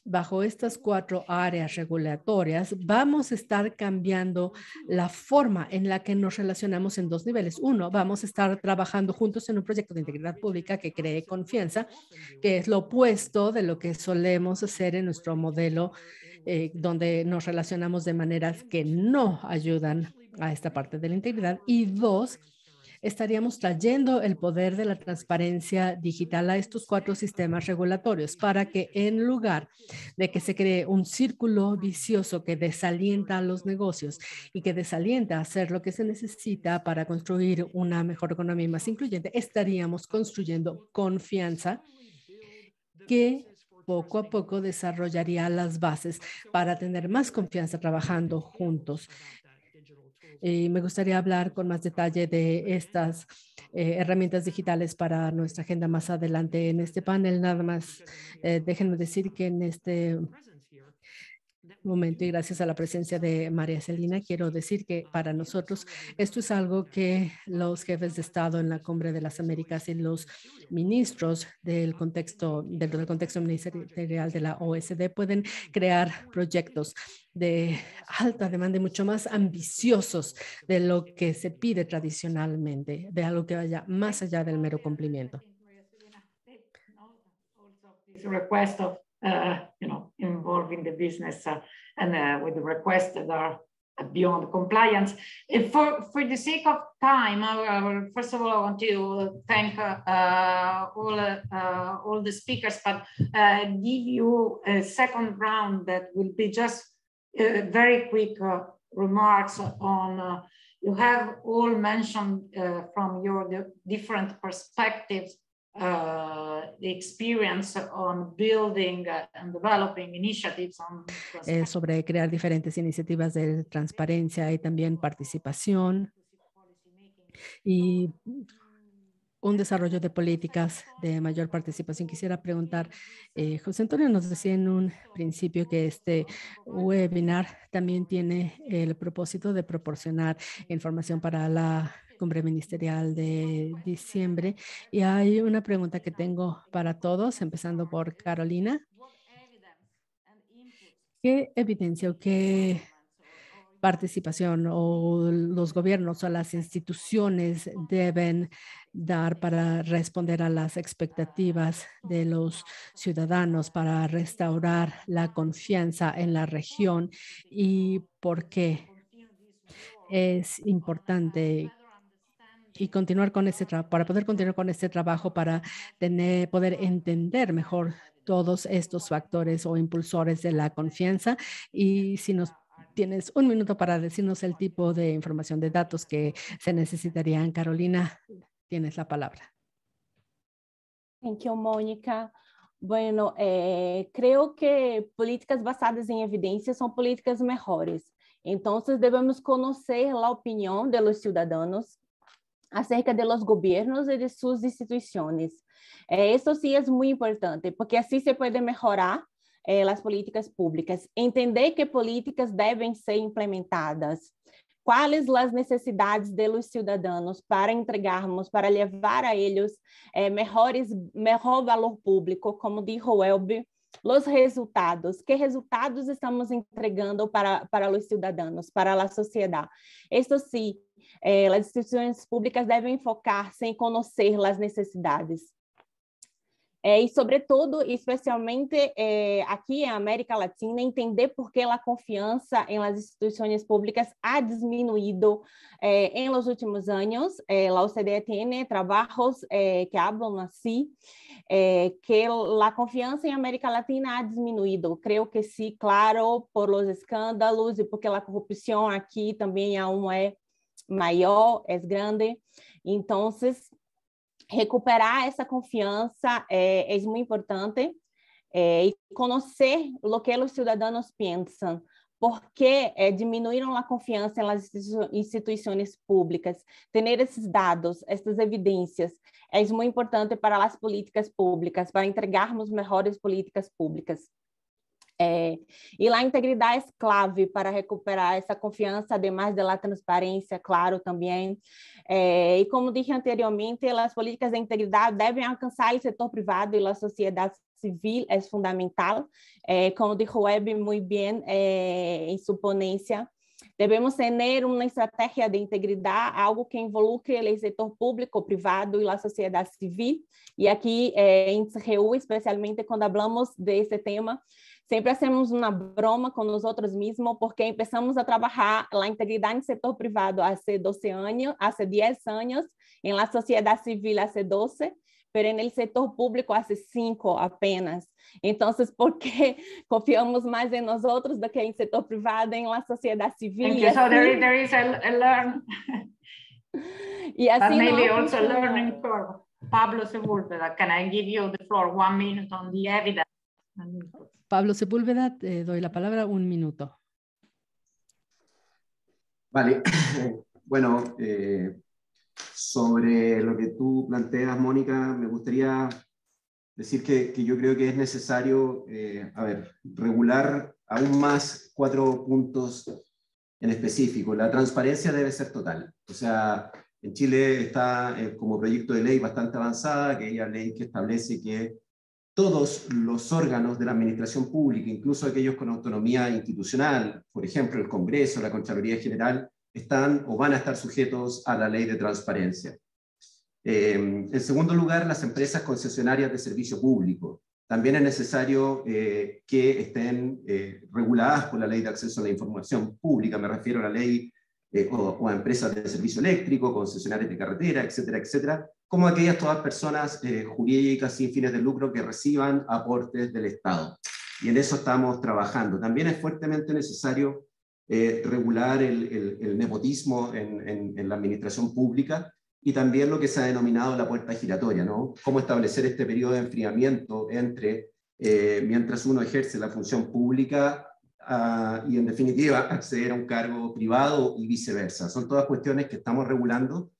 Bajo estas 4 áreas regulatorias, vamos a estar cambiando la forma en la que nos relacionamos en 2 niveles. Uno, vamos a estar trabajando juntos en un proyecto de integridad pública que cree confianza, que es lo opuesto de lo que solemos hacer en nuestro modelo, donde nos relacionamos de maneras que no ayudan a esta parte de la integridad. Y 2, estaríamos trayendo el poder de la transparencia digital a estos 4 sistemas regulatorios para que en lugar de que se cree un círculo vicioso que desalienta a los negocios y que desalienta a hacer lo que se necesita para construir una mejor economía más incluyente, estaríamos construyendo confianza que poco a poco desarrollaría las bases para tener más confianza trabajando juntos. Y me gustaría hablar con más detalle de estas herramientas digitales para nuestra agenda más adelante en este panel. Nada más déjenme decir que en este momento y gracias a la presencia de María Celina, quiero decir que para nosotros esto es algo que los jefes de Estado en la Cumbre de las Américas y los ministros del contexto ministerial de la OSD pueden crear proyectos de alta demanda y mucho más ambiciosos de lo que se pide tradicionalmente, de algo que vaya más allá del mero cumplimiento. Request of involving the business and with the requests that are beyond compliance. For the sake of time, first of all, I want to thank all the speakers, but give you a second round that will be just very quick remarks on, you have all mentioned from your different perspectives the experience on building and developing initiatives on sobre crear diferentes iniciativas de transparencia y también participación y un desarrollo de políticas de mayor participación. Quisiera preguntar, José Antonio nos decía en un principio que este webinar también tiene el propósito de proporcionar información para la Cumbre Ministerial de diciembre. Y hay una pregunta que tengo para todos, empezando por Carolina. ¿Qué evidencia o qué participación o los gobiernos o las instituciones deben dar para responder a las expectativas de los ciudadanos para restaurar la confianza en la región y por qué es importante y continuar con este para poder continuar con este trabajo, para poder entender mejor todos estos factores o impulsores de la confianza? Y si nos tienes un minuto para decirnos el tipo de información de datos que se necesitarían, Carolina, tienes la palabra. Thank you, Mónica. Bueno, creo que políticas basadas em evidências são políticas melhores. Então, devemos conhecer a opinião dos cidadãos acerca de los governos e de suas instituições. Isso sim é muito importante, porque assim se pode melhorar as políticas públicas, entender que políticas devem ser implementadas, quais as necessidades dos cidadãos para entregarmos, para levar a eles melhor valor público, como disse o Elbe, os resultados, que resultados estamos entregando para os cidadãos, para a sociedade. Isso sim, as instituições públicas devem focar-se em conhecer as necessidades. E, sobretudo, especialmente aqui em América Latina, entender por que a confiança em las instituições públicas ha disminuído em los últimos anos. A OCDE tem trabalhos que hablam assim, que a confiança em América Latina ha disminuído. Creio que sim, claro, por los escândalos e porque a corrupção aqui também aún é maior, é grande. Então, recuperar essa confiança é muito importante e conhecer o que os cidadãos pensam, porque diminuíram a confiança nas instituições públicas. Ter esses dados, essas evidências, é muito importante para as políticas públicas, para entregarmos melhores políticas públicas. E a integridade é clave para recuperar essa confiança, además da transparência, claro, também. E como disse anteriormente, as políticas de integridade devem alcançar o setor privado e a sociedade civil, é fundamental. Como disse o Web muito bem em sua ponência, devemos ter uma estratégia de integridade, algo que involucre o setor público, o privado e a sociedade civil. E aqui, em CRU, especialmente quando falamos desse tema, sempre hacemos uma broma com nós outros mesmos, porque começamos a trabalhar a integridade no setor privado há 12 anos, há 10 anos, em la sociedade civil há 12, mas no setor público há 5 apenas. Então, por que confiamos mais em nós outros do que em setor privado, em la sociedade civil? Thank you. So there is a learn, e assim, but maybe also a learning curve. Pablo Sepúlveda, can I give you the floor 1 minute on the evidence? Pablo Sepúlveda, te doy la palabra 1 minuto. Vale, bueno, sobre lo que tú planteas, Mónica, me gustaría decir que yo creo que es necesario, regular aún más 4 puntos en específico. La transparencia debe ser total. O sea, en Chile está como proyecto de ley bastante avanzada, aquella ley que establece que todos los órganos de la administración pública, incluso aquellos con autonomía institucional, por ejemplo el Congreso, la Contraloría General, están o van a estar sujetos a la ley de transparencia. En segundo lugar, las empresas concesionarias de servicio público. También es necesario que estén reguladas por la ley de acceso a la información pública, me refiero a la ley o a empresas de servicio eléctrico, concesionarias de carretera, etcétera, etcétera, como aquellas todas personas jurídicas sin fines de lucro que reciban aportes del Estado. Y en eso estamos trabajando. También es fuertemente necesario regular el nepotismo en la administración pública y también lo que se ha denominado la puerta giratoria, ¿no? Cómo establecer este periodo de enfriamiento entre mientras uno ejerce la función pública y en definitiva acceder a un cargo privado y viceversa. Son todas cuestiones que estamos regulando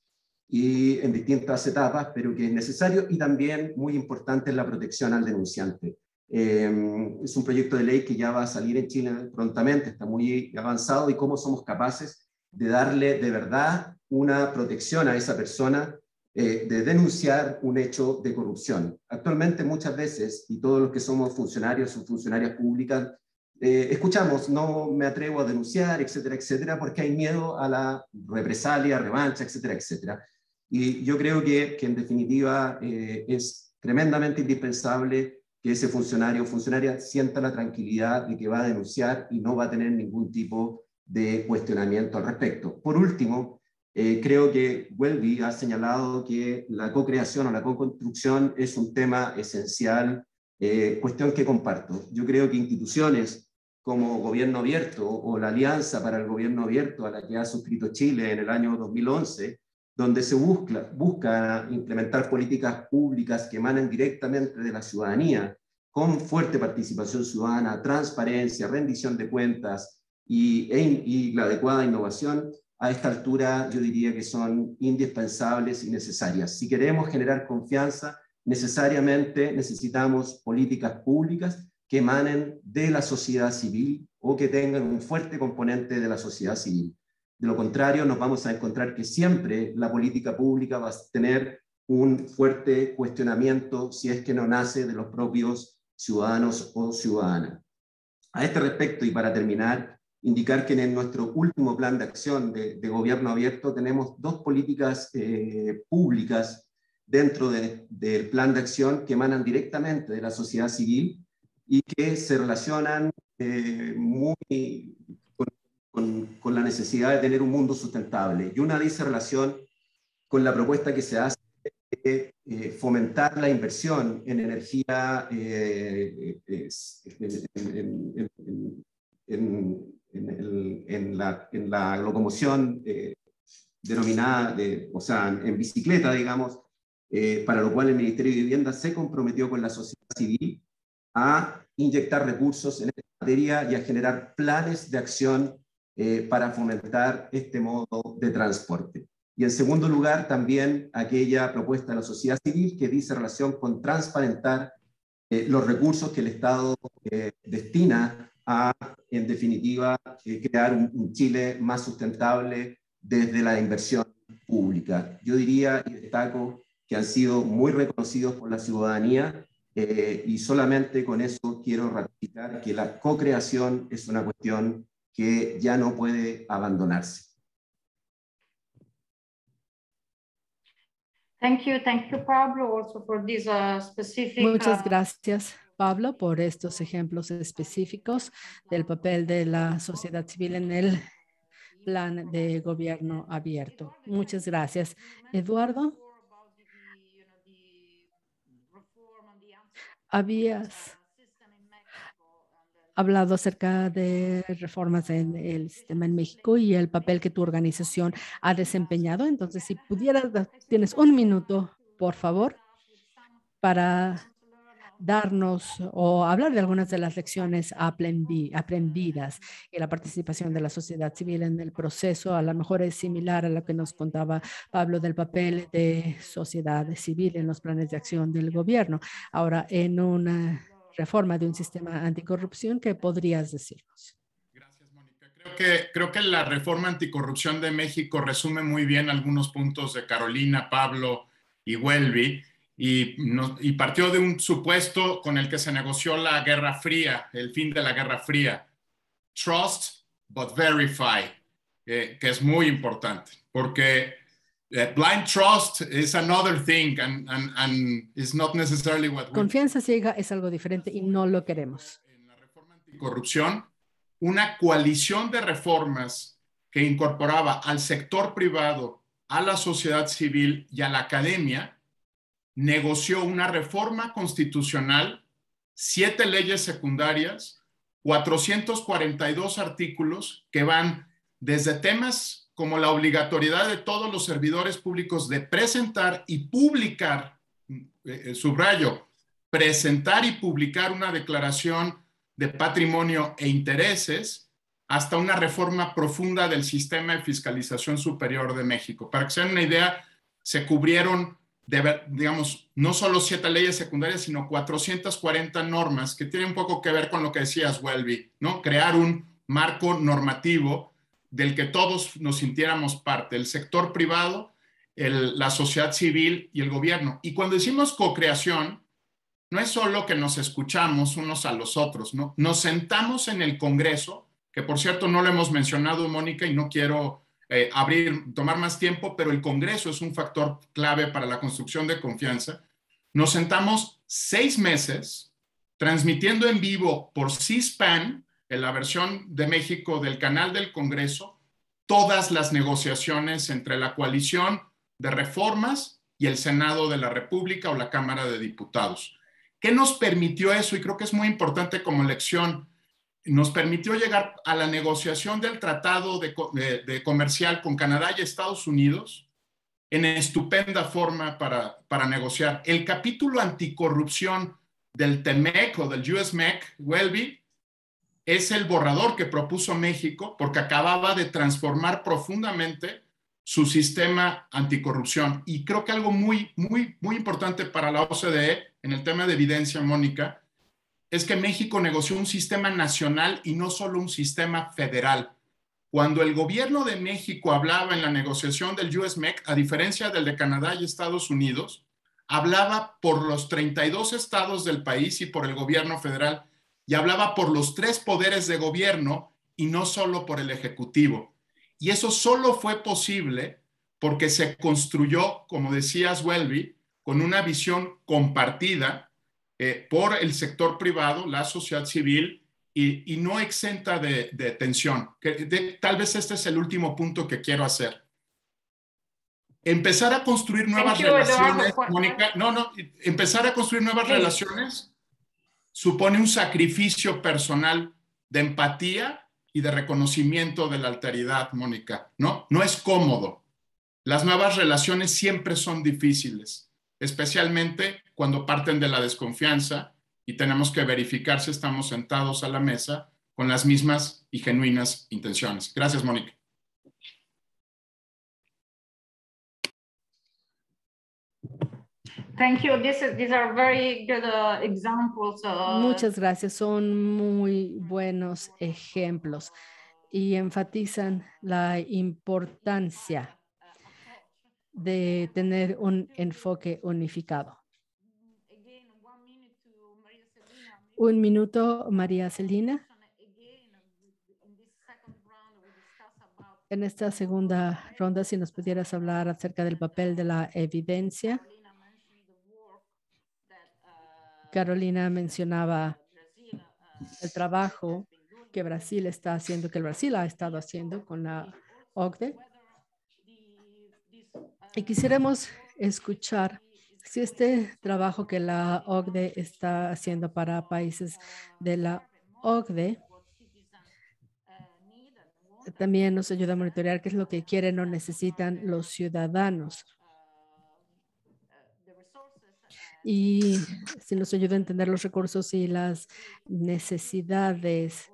y en distintas etapas, pero que es necesario y también muy importante es la protección al denunciante. Es un proyecto de ley que ya va a salir en Chile prontamente, está muy avanzado y cómo somos capaces de darle de verdad una protección a esa persona de denunciar un hecho de corrupción. Actualmente muchas veces, y todos los que somos funcionarios o funcionarias públicas, escuchamos, no me atrevo a denunciar, etcétera, etcétera, porque hay miedo a la represalia, revancha, etcétera, etcétera. Y yo creo que en definitiva es tremendamente indispensable que ese funcionario o funcionaria sienta la tranquilidad de que va a denunciar y no va a tener ningún tipo de cuestionamiento al respecto. Por último, creo que Welby ha señalado que la co-creación o la co-construcción es un tema esencial, cuestión que comparto. Yo creo que instituciones como Gobierno Abierto o la Alianza para el Gobierno Abierto a la que ha suscrito Chile en el año 2011, donde se busca implementar políticas públicas que emanen directamente de la ciudadanía con fuerte participación ciudadana, transparencia, rendición de cuentas y la adecuada innovación, a esta altura yo diría que son indispensables y necesarias. Si queremos generar confianza, necesariamente necesitamos políticas públicas que emanen de la sociedad civil o que tengan un fuerte componente de la sociedad civil. De lo contrario, nos vamos a encontrar que siempre la política pública va a tener un fuerte cuestionamiento si es que no nace de los propios ciudadanos o ciudadanas. A este respecto, y para terminar, indicar que en nuestro último plan de acción de gobierno abierto tenemos dos políticas públicas dentro del plan de acción que emanan directamente de la sociedad civil y que se relacionan muy con la necesidad de tener un mundo sustentable. Y una dice relación con la propuesta que se hace de fomentar la inversión en energía en la locomoción denominada, o sea, en bicicleta, digamos, para lo cual el Ministerio de Vivienda se comprometió con la sociedad civil a inyectar recursos en esta materia y a generar planes de acción para fomentar este modo de transporte. Y en segundo lugar, también aquella propuesta de la sociedad civil que dice relación con transparentar los recursos que el Estado destina a, en definitiva, crear un Chile más sustentable desde la inversión pública. Yo diría y destaco que han sido muy reconocidos por la ciudadanía y solamente con eso quiero ratificar que la co-creación es una cuestión que ya no puede abandonarse. Thank you, Pablo, also for this specific. Muchas gracias, Pablo, por estos ejemplos específicos del papel de la sociedad civil en el plan de gobierno abierto. Muchas gracias. Eduardo, habías hablado acerca de reformas en el sistema en México y el papel que tu organización ha desempeñado. Entonces, si pudieras, tienes un minuto, por favor, para darnos o hablar de algunas de las lecciones aprendidas y la participación de la sociedad civil en el proceso. A lo mejor es similar a lo que nos contaba Pablo del papel de sociedad civil en los planes de acción del gobierno. Ahora, en una reforma de un sistema anticorrupción, ¿qué podrías decirnos? Gracias, Mónica. Creo que la reforma anticorrupción de México resume muy bien algunos puntos de Carolina, Pablo y Welby, y partió de un supuesto con el que se negoció la Guerra Fría, el fin de la Guerra Fría. Trust, but verify, que es muy importante, porque blind trust is another thing and is not necessarily what we... Confianza ciega es algo diferente y no lo queremos. En la reforma anticorrupción, una coalición de reformas que incorporaba al sector privado, a la sociedad civil y a la academia, negoció una reforma constitucional, 7 leyes secundarias, 442 artículos que van desde temas como la obligatoriedad de todos los servidores públicos de presentar y publicar, subrayo, presentar y publicar una declaración de patrimonio e intereses, hasta una reforma profunda del sistema de fiscalización superior de México. Para que se den una idea, se cubrieron, digamos, no solo 7 leyes secundarias, sino 440 normas que tienen un poco que ver con lo que decías, Welby, ¿no? Crear un marco normativo del que todos nos sintiéramos parte, el sector privado, la sociedad civil y el gobierno. Y cuando decimos co-creación, no es solo que nos escuchamos unos a los otros, ¿no? Nos sentamos en el Congreso, que por cierto no lo hemos mencionado, Mónica, y no quiero tomar más tiempo, pero el Congreso es un factor clave para la construcción de confianza. Nos sentamos 6 meses transmitiendo en vivo por C-SPAN, en la versión de México del canal del Congreso, todas las negociaciones entre la coalición de reformas y el Senado de la República o la Cámara de Diputados. ¿Qué nos permitió eso? Y creo que es muy importante como lección. Nos permitió llegar a la negociación del tratado de comercial con Canadá y Estados Unidos en estupenda forma para negociar. El capítulo anticorrupción del TEMEC o del USMEC, Welby, es el borrador que propuso México porque acababa de transformar profundamente su sistema anticorrupción. Y creo que algo muy importante para la OCDE en el tema de evidencia, Mónica, es que México negoció un sistema nacional y no solo un sistema federal. Cuando el gobierno de México hablaba en la negociación del USMEC, a diferencia del de Canadá y Estados Unidos, hablaba por los 32 estados del país y por el gobierno federal, y hablaba por los 3 poderes de gobierno y no solo por el Ejecutivo. Y eso solo fue posible porque se construyó, como decías, Welby, con una visión compartida por el sector privado, la sociedad civil, y no exenta de tensión. Tal vez este es el último punto que quiero hacer. Empezar a construir nuevas relaciones, Mónica, empezar a construir nuevas relaciones supone un sacrificio personal de empatía y de reconocimiento de la alteridad, Mónica. No es cómodo. Las nuevas relaciones siempre son difíciles, especialmente cuando parten de la desconfianza y tenemos que verificar si estamos sentados a la mesa con las mismas y genuinas intenciones. Gracias, Mónica. Thank you. These are very good examples. Muchas gracias. Son muy buenos ejemplos y enfatizan la importancia de tener un enfoque unificado. 1 minuto, María Celina. En esta segunda ronda, si nos pudieras hablar acerca del papel de la evidencia. Carolina mencionaba el trabajo que Brasil está haciendo, que el Brasil ha estado haciendo con la OCDE. Y quisiéramos escuchar si este trabajo que la OCDE está haciendo para países de la OCDE también nos ayuda a monitorear qué es lo que quieren o necesitan los ciudadanos. Y si nos ayuda a entender los recursos y las necesidades.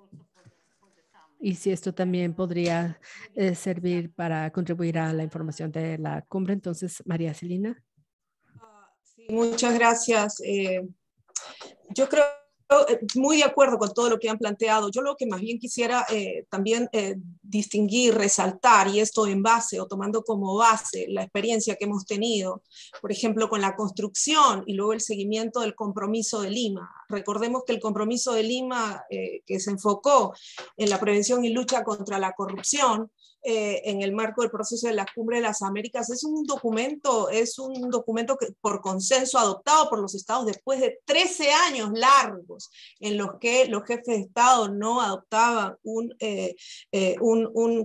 Y si esto también podría servir para contribuir a la información de la cumbre. Entonces, María Celina. Sí, muchas gracias. Yo creo muy de acuerdo con todo lo que han planteado. Yo lo que más bien quisiera también distinguir, resaltar, y esto en base o tomando como base la experiencia que hemos tenido, por ejemplo, con la construcción y luego el seguimiento del Compromiso de Lima. Recordemos que el Compromiso de Lima, que se enfocó en la prevención y lucha contra la corrupción, en el marco del proceso de la Cumbre de las Américas, es un documento que por consenso adoptado por los estados después de 13 años largos en los que los jefes de Estado no adoptaban un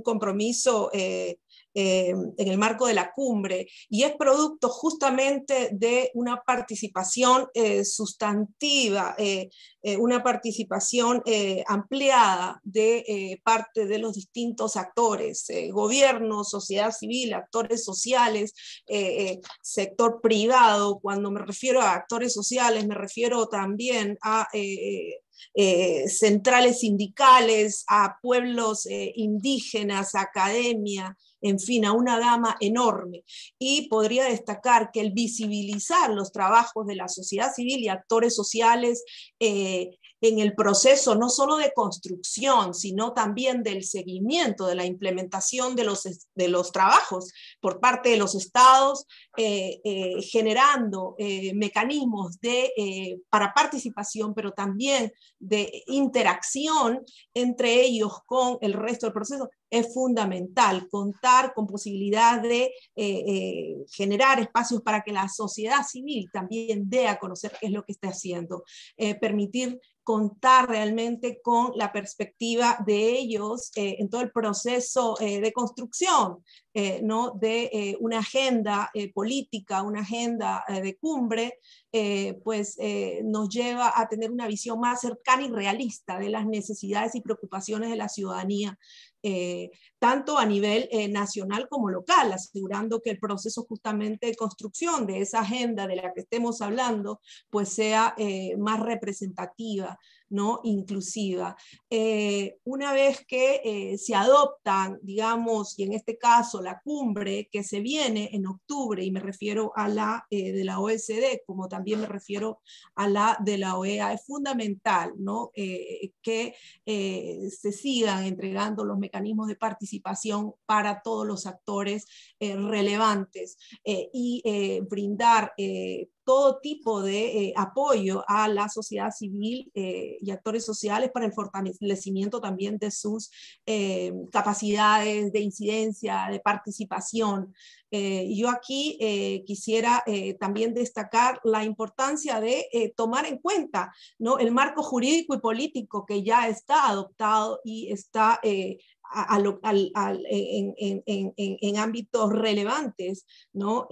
compromiso en el marco de la cumbre, y es producto justamente de una participación sustantiva, una participación ampliada de parte de los distintos actores, gobierno, sociedad civil, actores sociales, sector privado. Cuando me refiero a actores sociales, me refiero también a centrales sindicales, a pueblos indígenas, a academia, en fin, a una gama enorme. Y podría destacar que el visibilizar los trabajos de la sociedad civil y actores sociales en el proceso no solo de construcción, sino también del seguimiento, de la implementación de los trabajos por parte de los estados, generando mecanismos para participación, pero también de interacción entre ellos con el resto del proceso, es fundamental. Contar con posibilidad de generar espacios para que la sociedad civil también dé a conocer qué es lo que está haciendo, permitir contar realmente con la perspectiva de ellos en todo el proceso de construcción, ¿no? de una agenda política, una agenda de cumbre, nos lleva a tener una visión más cercana y realista de las necesidades y preocupaciones de la ciudadanía. tanto a nivel nacional como local, asegurando que el proceso justamente de construcción de esa agenda de la que estemos hablando, pues sea más representativa, ¿no? Inclusiva. Una vez que se adoptan, digamos, y en este caso la cumbre que se viene en octubre, y me refiero a la de la OECD, como también me refiero a la de la OEA, es fundamental, ¿no? Que se sigan entregando los mecanismos de participación para todos los actores relevantes y brindar todo tipo de apoyo a la sociedad civil y actores sociales para el fortalecimiento también de sus capacidades de incidencia, de participación. Yo aquí quisiera también destacar la importancia de tomar en cuenta, ¿no? El marco jurídico y político que ya está adoptado y está en ámbitos relevantes, ¿no?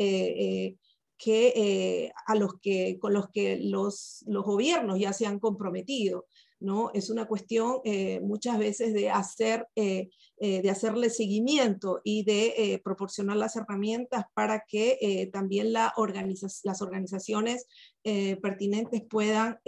Con los que los gobiernos ya se han comprometido, ¿no? Es una cuestión muchas veces de hacerle seguimiento y de proporcionar las herramientas para que también las organizaciones pertinentes puedan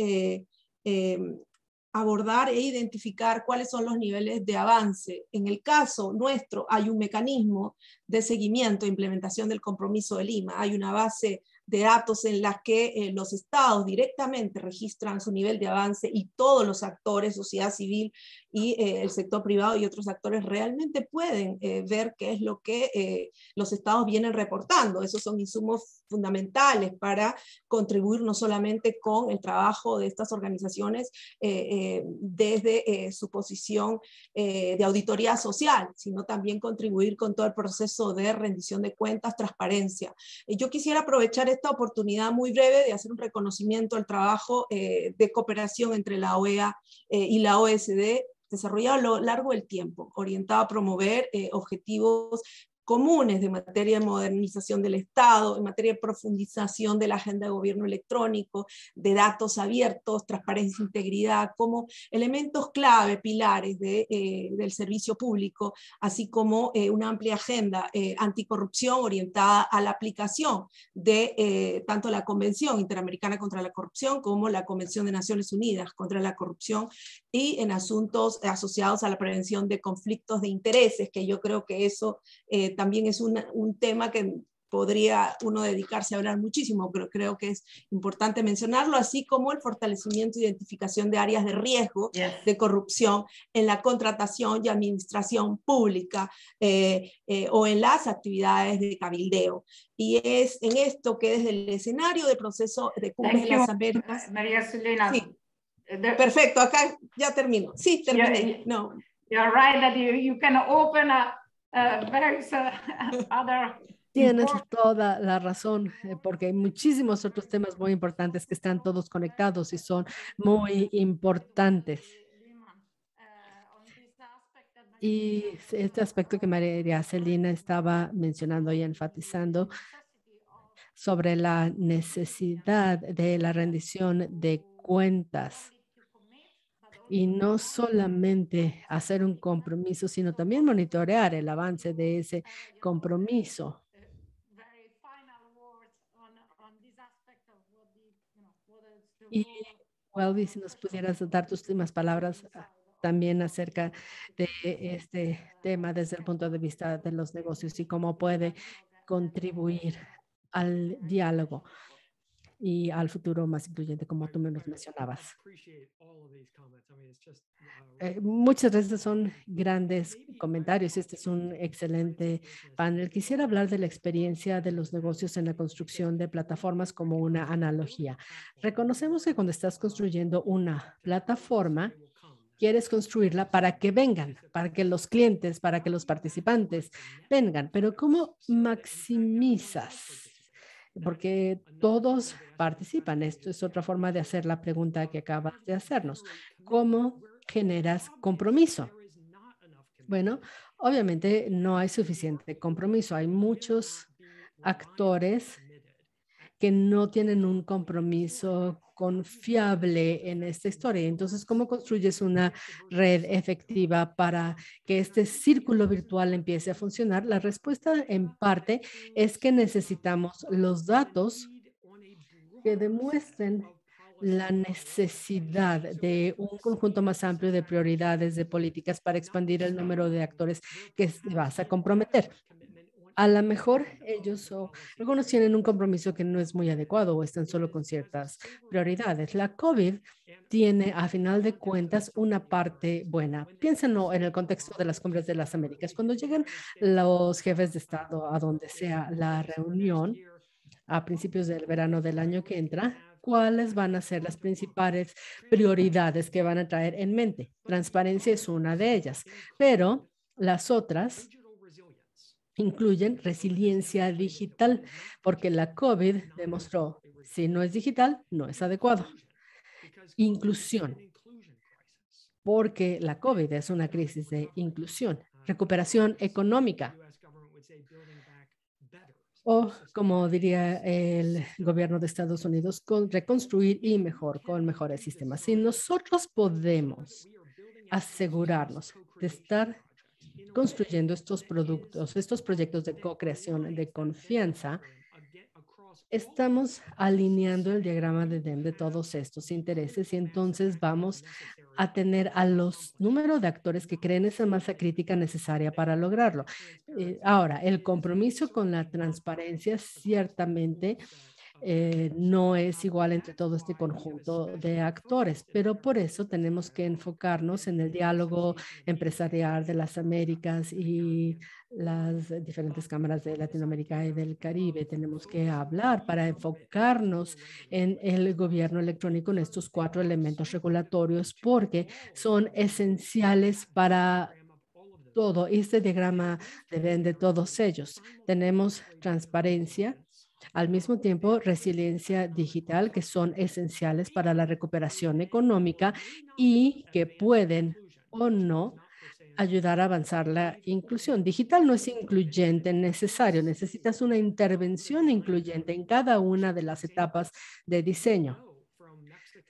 abordar e identificar cuáles son los niveles de avance. En el caso nuestro hay un mecanismo de seguimiento e implementación del compromiso de Lima. Hay una base de datos en las que los estados directamente registran su nivel de avance y todos los actores, sociedad civil y el sector privado y otros actores realmente pueden ver qué es lo que los estados vienen reportando. Esos son insumos fundamentales para contribuir no solamente con el trabajo de estas organizaciones desde su posición de auditoría social, sino también contribuir con todo el proceso de rendición de cuentas, transparencia. Yo quisiera aprovechar esta oportunidad muy breve de hacer un reconocimiento al trabajo de cooperación entre la OEA y la OECD, desarrollado a lo largo del tiempo, orientado a promover objetivos comunes de materia de modernización del Estado, en materia de profundización de la agenda de gobierno electrónico, de datos abiertos, transparencia e integridad, como elementos clave, pilares del servicio público, así como una amplia agenda anticorrupción orientada a la aplicación de tanto la Convención Interamericana contra la Corrupción como la Convención de Naciones Unidas contra la Corrupción y en asuntos asociados a la prevención de conflictos de intereses, que yo creo que eso también es un tema que podría uno dedicarse a hablar muchísimo, pero creo que es importante mencionarlo, así como el fortalecimiento e identificación de áreas de riesgo de corrupción en la contratación y administración pública o en las actividades de cabildeo. Y es en esto que desde el escenario del proceso de Cumbres de las Américas... María Celina. Sí. Perfecto, acá ya termino. Sí, terminé. No. You're right that you can open various other... Tienes toda la razón, porque hay muchísimos otros temas muy importantes que están todos conectados y son muy importantes. Y este aspecto que María Celina estaba mencionando y enfatizando sobre la necesidad de la rendición de cuentas. Y no solamente hacer un compromiso, sino también monitorear el avance de ese compromiso. Y, Welby, si nos pudieras dar tus últimas palabras también acerca de este tema desde el punto de vista de los negocios y cómo puede contribuir al diálogo y al futuro más incluyente, como tú me los mencionabas. Muchas veces son grandes comentarios. Este es un excelente panel. Quisiera hablar de la experiencia de los negocios en la construcción de plataformas como una analogía. Reconocemos que cuando estás construyendo una plataforma, quieres construirla para que vengan, para que los clientes, para que los participantes vengan. Pero ¿cómo maximizas? Porque todos participan. Esto es otra forma de hacer la pregunta que acabas de hacernos. ¿Cómo generas compromiso? Bueno, obviamente no hay suficiente compromiso. Hay muchos actores que no tienen un compromiso confiable en esta historia. Entonces, ¿cómo construyes una red efectiva para que este círculo virtual empiece a funcionar? La respuesta en parte es que necesitamos los datos que demuestren la necesidad de un conjunto más amplio de prioridades, de políticas para expandir el número de actores que vas a comprometer. A lo mejor ellos o algunos tienen un compromiso que no es muy adecuado o están solo con ciertas prioridades. La COVID tiene, a final de cuentas, una parte buena. Piénsenlo en el contexto de las cumbres de las Américas. Cuando llegan los jefes de Estado a donde sea la reunión a principios del verano del año que entra, ¿cuáles van a ser las principales prioridades que van a traer en mente? Transparencia es una de ellas, pero las otras incluyen resiliencia digital, porque la COVID demostró, si no es digital, no es adecuado. Inclusión, porque la COVID es una crisis de inclusión. Recuperación económica, o como diría el gobierno de Estados Unidos, reconstruir y con mejores sistemas. Si nosotros podemos asegurarnos de estar construyendo estos productos, estos proyectos de co-creación, de confianza, estamos alineando el diagrama de Venn de todos estos intereses y entonces vamos a tener a los números de actores que creen esa masa crítica necesaria para lograrlo. Ahora, el compromiso con la transparencia ciertamente no es igual entre todo este conjunto de actores, pero por eso tenemos que enfocarnos en el diálogo empresarial de las Américas y las diferentes cámaras de Latinoamérica y del Caribe. Tenemos que hablar para enfocarnos en el gobierno electrónico en estos 4 elementos regulatorios porque son esenciales para todo. Este diagrama de todos ellos. Tenemos transparencia, al mismo tiempo, resiliencia digital, que son esenciales para la recuperación económica y que pueden o no ayudar a avanzar la inclusión. Digital no es incluyente necesario, necesitas una intervención incluyente en cada una de las etapas de diseño.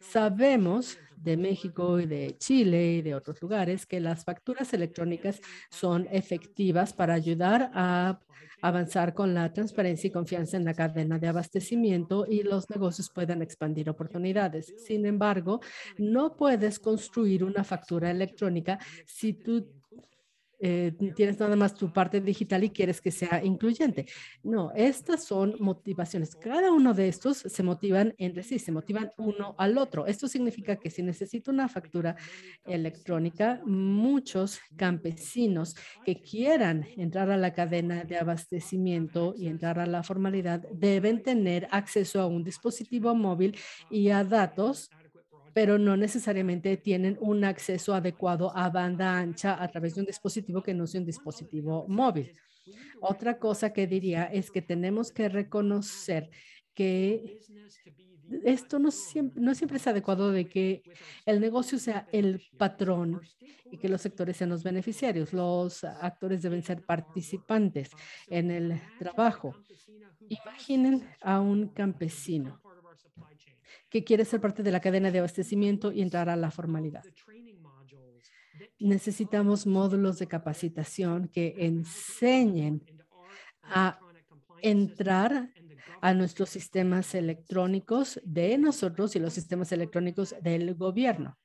Sabemos de México y de Chile y de otros lugares que las facturas electrónicas son efectivas para ayudar a avanzar con la transparencia y confianza en la cadena de abastecimiento y los negocios puedan expandir oportunidades. Sin embargo, no puedes construir una factura electrónica si tú tienes nada más tu parte digital y quieres que sea incluyente. No, estas son motivaciones. Cada uno de estos se motivan entre sí, se motivan uno al otro. Esto significa que si necesito una factura electrónica, muchos campesinos que quieran entrar a la cadena de abastecimiento y entrar a la formalidad deben tener acceso a un dispositivo móvil y a datos, pero no necesariamente tienen un acceso adecuado a banda ancha a través de un dispositivo que no sea un dispositivo móvil. Otra cosa que diría es que tenemos que reconocer que esto no siempre es adecuado de que el negocio sea el patrón y que los sectores sean los beneficiarios. Los actores deben ser participantes en el trabajo. Imaginen a un campesino que quiere ser parte de la cadena de abastecimiento y entrar a la formalidad. Necesitamos módulos de capacitación que enseñen a entrar a nuestros sistemas electrónicos de nosotros y los sistemas electrónicos del gobierno.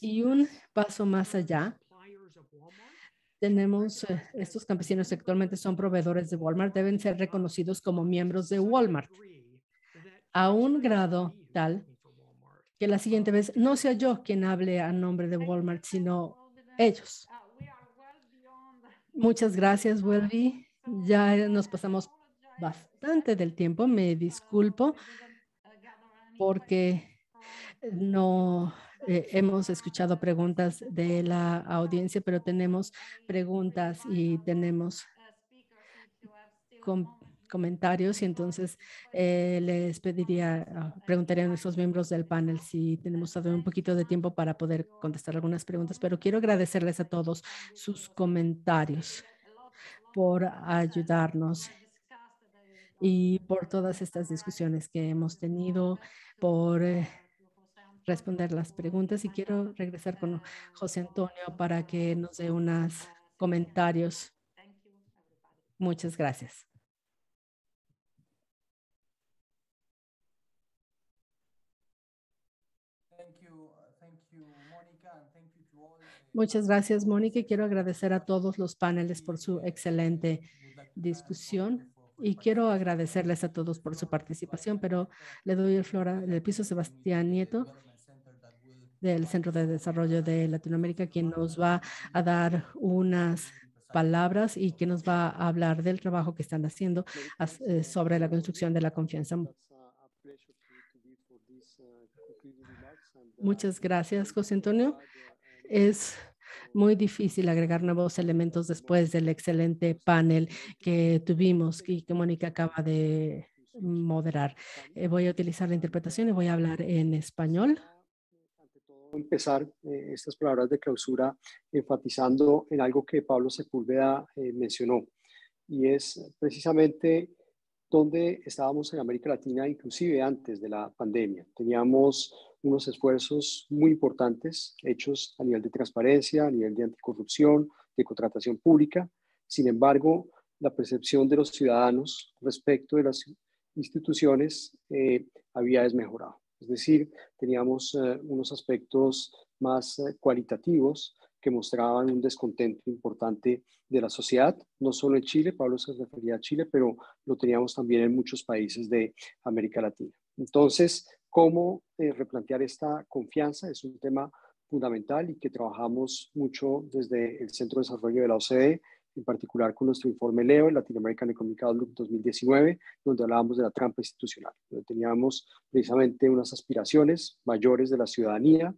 Y un paso más allá, tenemos estos campesinos que actualmente son proveedores de Walmart, deben ser reconocidos como miembros de Walmart a un grado tal que la siguiente vez no sea yo quien hable a nombre de Walmart, sino ellos. Muchas gracias, Welby. Ya nos pasamos bastante del tiempo. Me disculpo porque no hemos escuchado preguntas de la audiencia, pero tenemos preguntas y tenemos comentarios y entonces les preguntaría a nuestros miembros del panel si tenemos un poquito de tiempo para poder contestar algunas preguntas, pero quiero agradecerles a todos sus comentarios por ayudarnos. y por todas estas discusiones que hemos tenido, por responder las preguntas. Y quiero regresar con José Antonio para que nos dé unos comentarios. Muchas gracias. Muchas gracias, Mónica. Y quiero agradecer a todos los paneles por su excelente discusión. Y quiero agradecerles a todos por su participación, pero le doy el piso a Sebastián Nieto del Centro de Desarrollo de Latinoamérica, quien nos va a dar unas palabras y que nos va a hablar del trabajo que están haciendo sobre la construcción de la confianza. Muchas gracias, José Antonio. Es muy difícil agregar nuevos elementos después del excelente panel que tuvimos y que Mónica acaba de moderar. Voy a utilizar la interpretación y voy a hablar en español. Empezar estas palabras de clausura enfatizando en algo que Pablo Sepúlveda mencionó, y es precisamente donde estábamos en América Latina, inclusive antes de la pandemia. Teníamos unos esfuerzos muy importantes hechos a nivel de transparencia, a nivel de anticorrupción, de contratación pública. Sin embargo, la percepción de los ciudadanos respecto de las instituciones había desmejorado. Es decir, teníamos unos aspectos más cualitativos que mostraban un descontento importante de la sociedad, no solo en Chile, Pablo se refería a Chile, pero lo teníamos también en muchos países de América Latina. Entonces, ¿cómo replantear esta confianza? Es un tema fundamental y que trabajamos mucho desde el Centro de Desarrollo de la OCDE, en particular con nuestro informe LEO, el Latin American Economic Outlook 2019, donde hablábamos de la trampa institucional, donde teníamos precisamente unas aspiraciones mayores de la ciudadanía,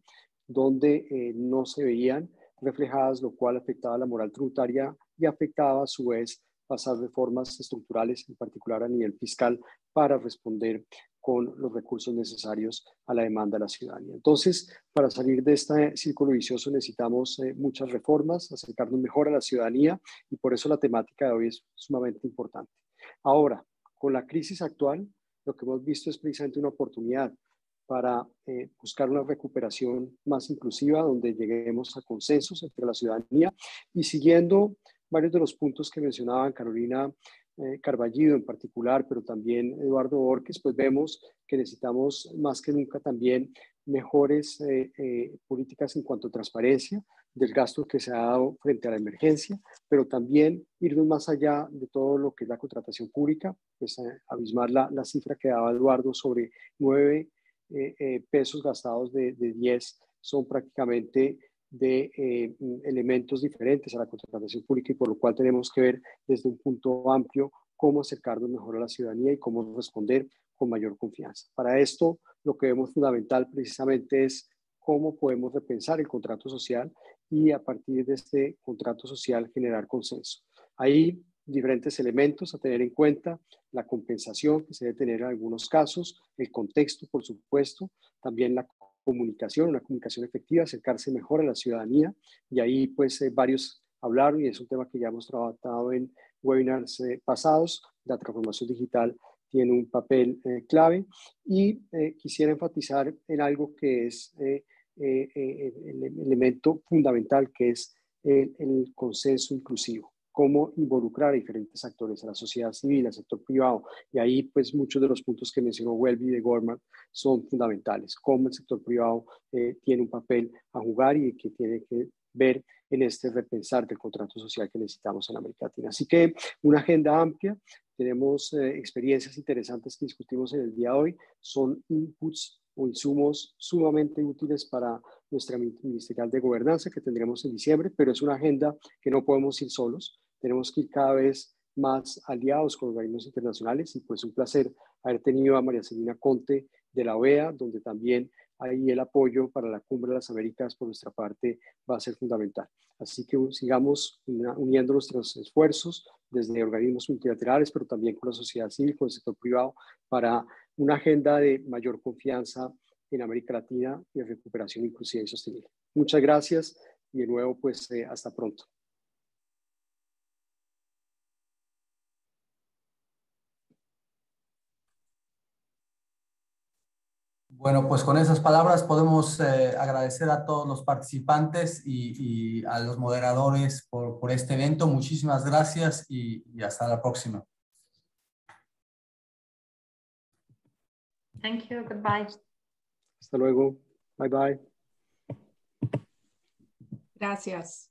donde no se veían reflejadas, lo cual afectaba la moral tributaria y afectaba a su vez pasar reformas estructurales, en particular a nivel fiscal, para responder con los recursos necesarios a la demanda de la ciudadanía. Entonces, para salir de este círculo vicioso necesitamos muchas reformas, acercarnos mejor a la ciudadanía, y por eso la temática de hoy es sumamente importante. Ahora, con la crisis actual, lo que hemos visto es precisamente una oportunidad para buscar una recuperación más inclusiva, donde lleguemos a consensos entre la ciudadanía, y siguiendo varios de los puntos que mencionaban Carolina Carballido en particular, pero también Eduardo Borges, pues vemos que necesitamos más que nunca también mejores políticas en cuanto a transparencia del gasto que se ha dado frente a la emergencia, pero también irnos más allá de todo lo que es la contratación pública, pues abismar la cifra que daba Eduardo sobre 9 pesos gastados de 10 son prácticamente de elementos diferentes a la contratación pública, y por lo cual tenemos que ver desde un punto amplio cómo acercarnos mejor a la ciudadanía y cómo responder con mayor confianza. Para esto, lo que vemos fundamental precisamente es cómo podemos repensar el contrato social y a partir de este contrato social generar consenso. Hay diferentes elementos a tener en cuenta: la compensación que se debe tener en algunos casos, el contexto, por supuesto, también la comunicación, una comunicación efectiva, acercarse mejor a la ciudadanía, y ahí pues varios hablaron, y es un tema que ya hemos tratado en webinars pasados. La transformación digital tiene un papel clave, y quisiera enfatizar en algo que es el elemento fundamental, que es el consenso inclusivo. Cómo involucrar a diferentes actores, a la sociedad civil, al sector privado, y ahí pues muchos de los puntos que mencionó Welby de Gorman son fundamentales. Cómo el sector privado tiene un papel a jugar y que tiene que ver en este repensar del contrato social que necesitamos en América Latina. Así que una agenda amplia, tenemos experiencias interesantes que discutimos en el día de hoy, son inputs o insumos sumamente útiles para nuestra ministerial de gobernanza que tendremos en diciembre, pero es una agenda que no podemos ir solos, tenemos que ir cada vez más aliados con organismos internacionales, y pues un placer haber tenido a María Celina Conte de la OEA, donde también ahí el apoyo para la Cumbre de las Américas por nuestra parte va a ser fundamental. Así que sigamos uniendo nuestros esfuerzos desde organismos multilaterales, pero también con la sociedad civil, con el sector privado, para una agenda de mayor confianza en América Latina y de recuperación inclusiva y sostenible. Muchas gracias, y de nuevo pues hasta pronto. Bueno, pues con esas palabras podemos agradecer a todos los participantes y a los moderadores por este evento. Muchísimas gracias y hasta la próxima. Thank you. Goodbye. Hasta luego. Bye bye. Gracias.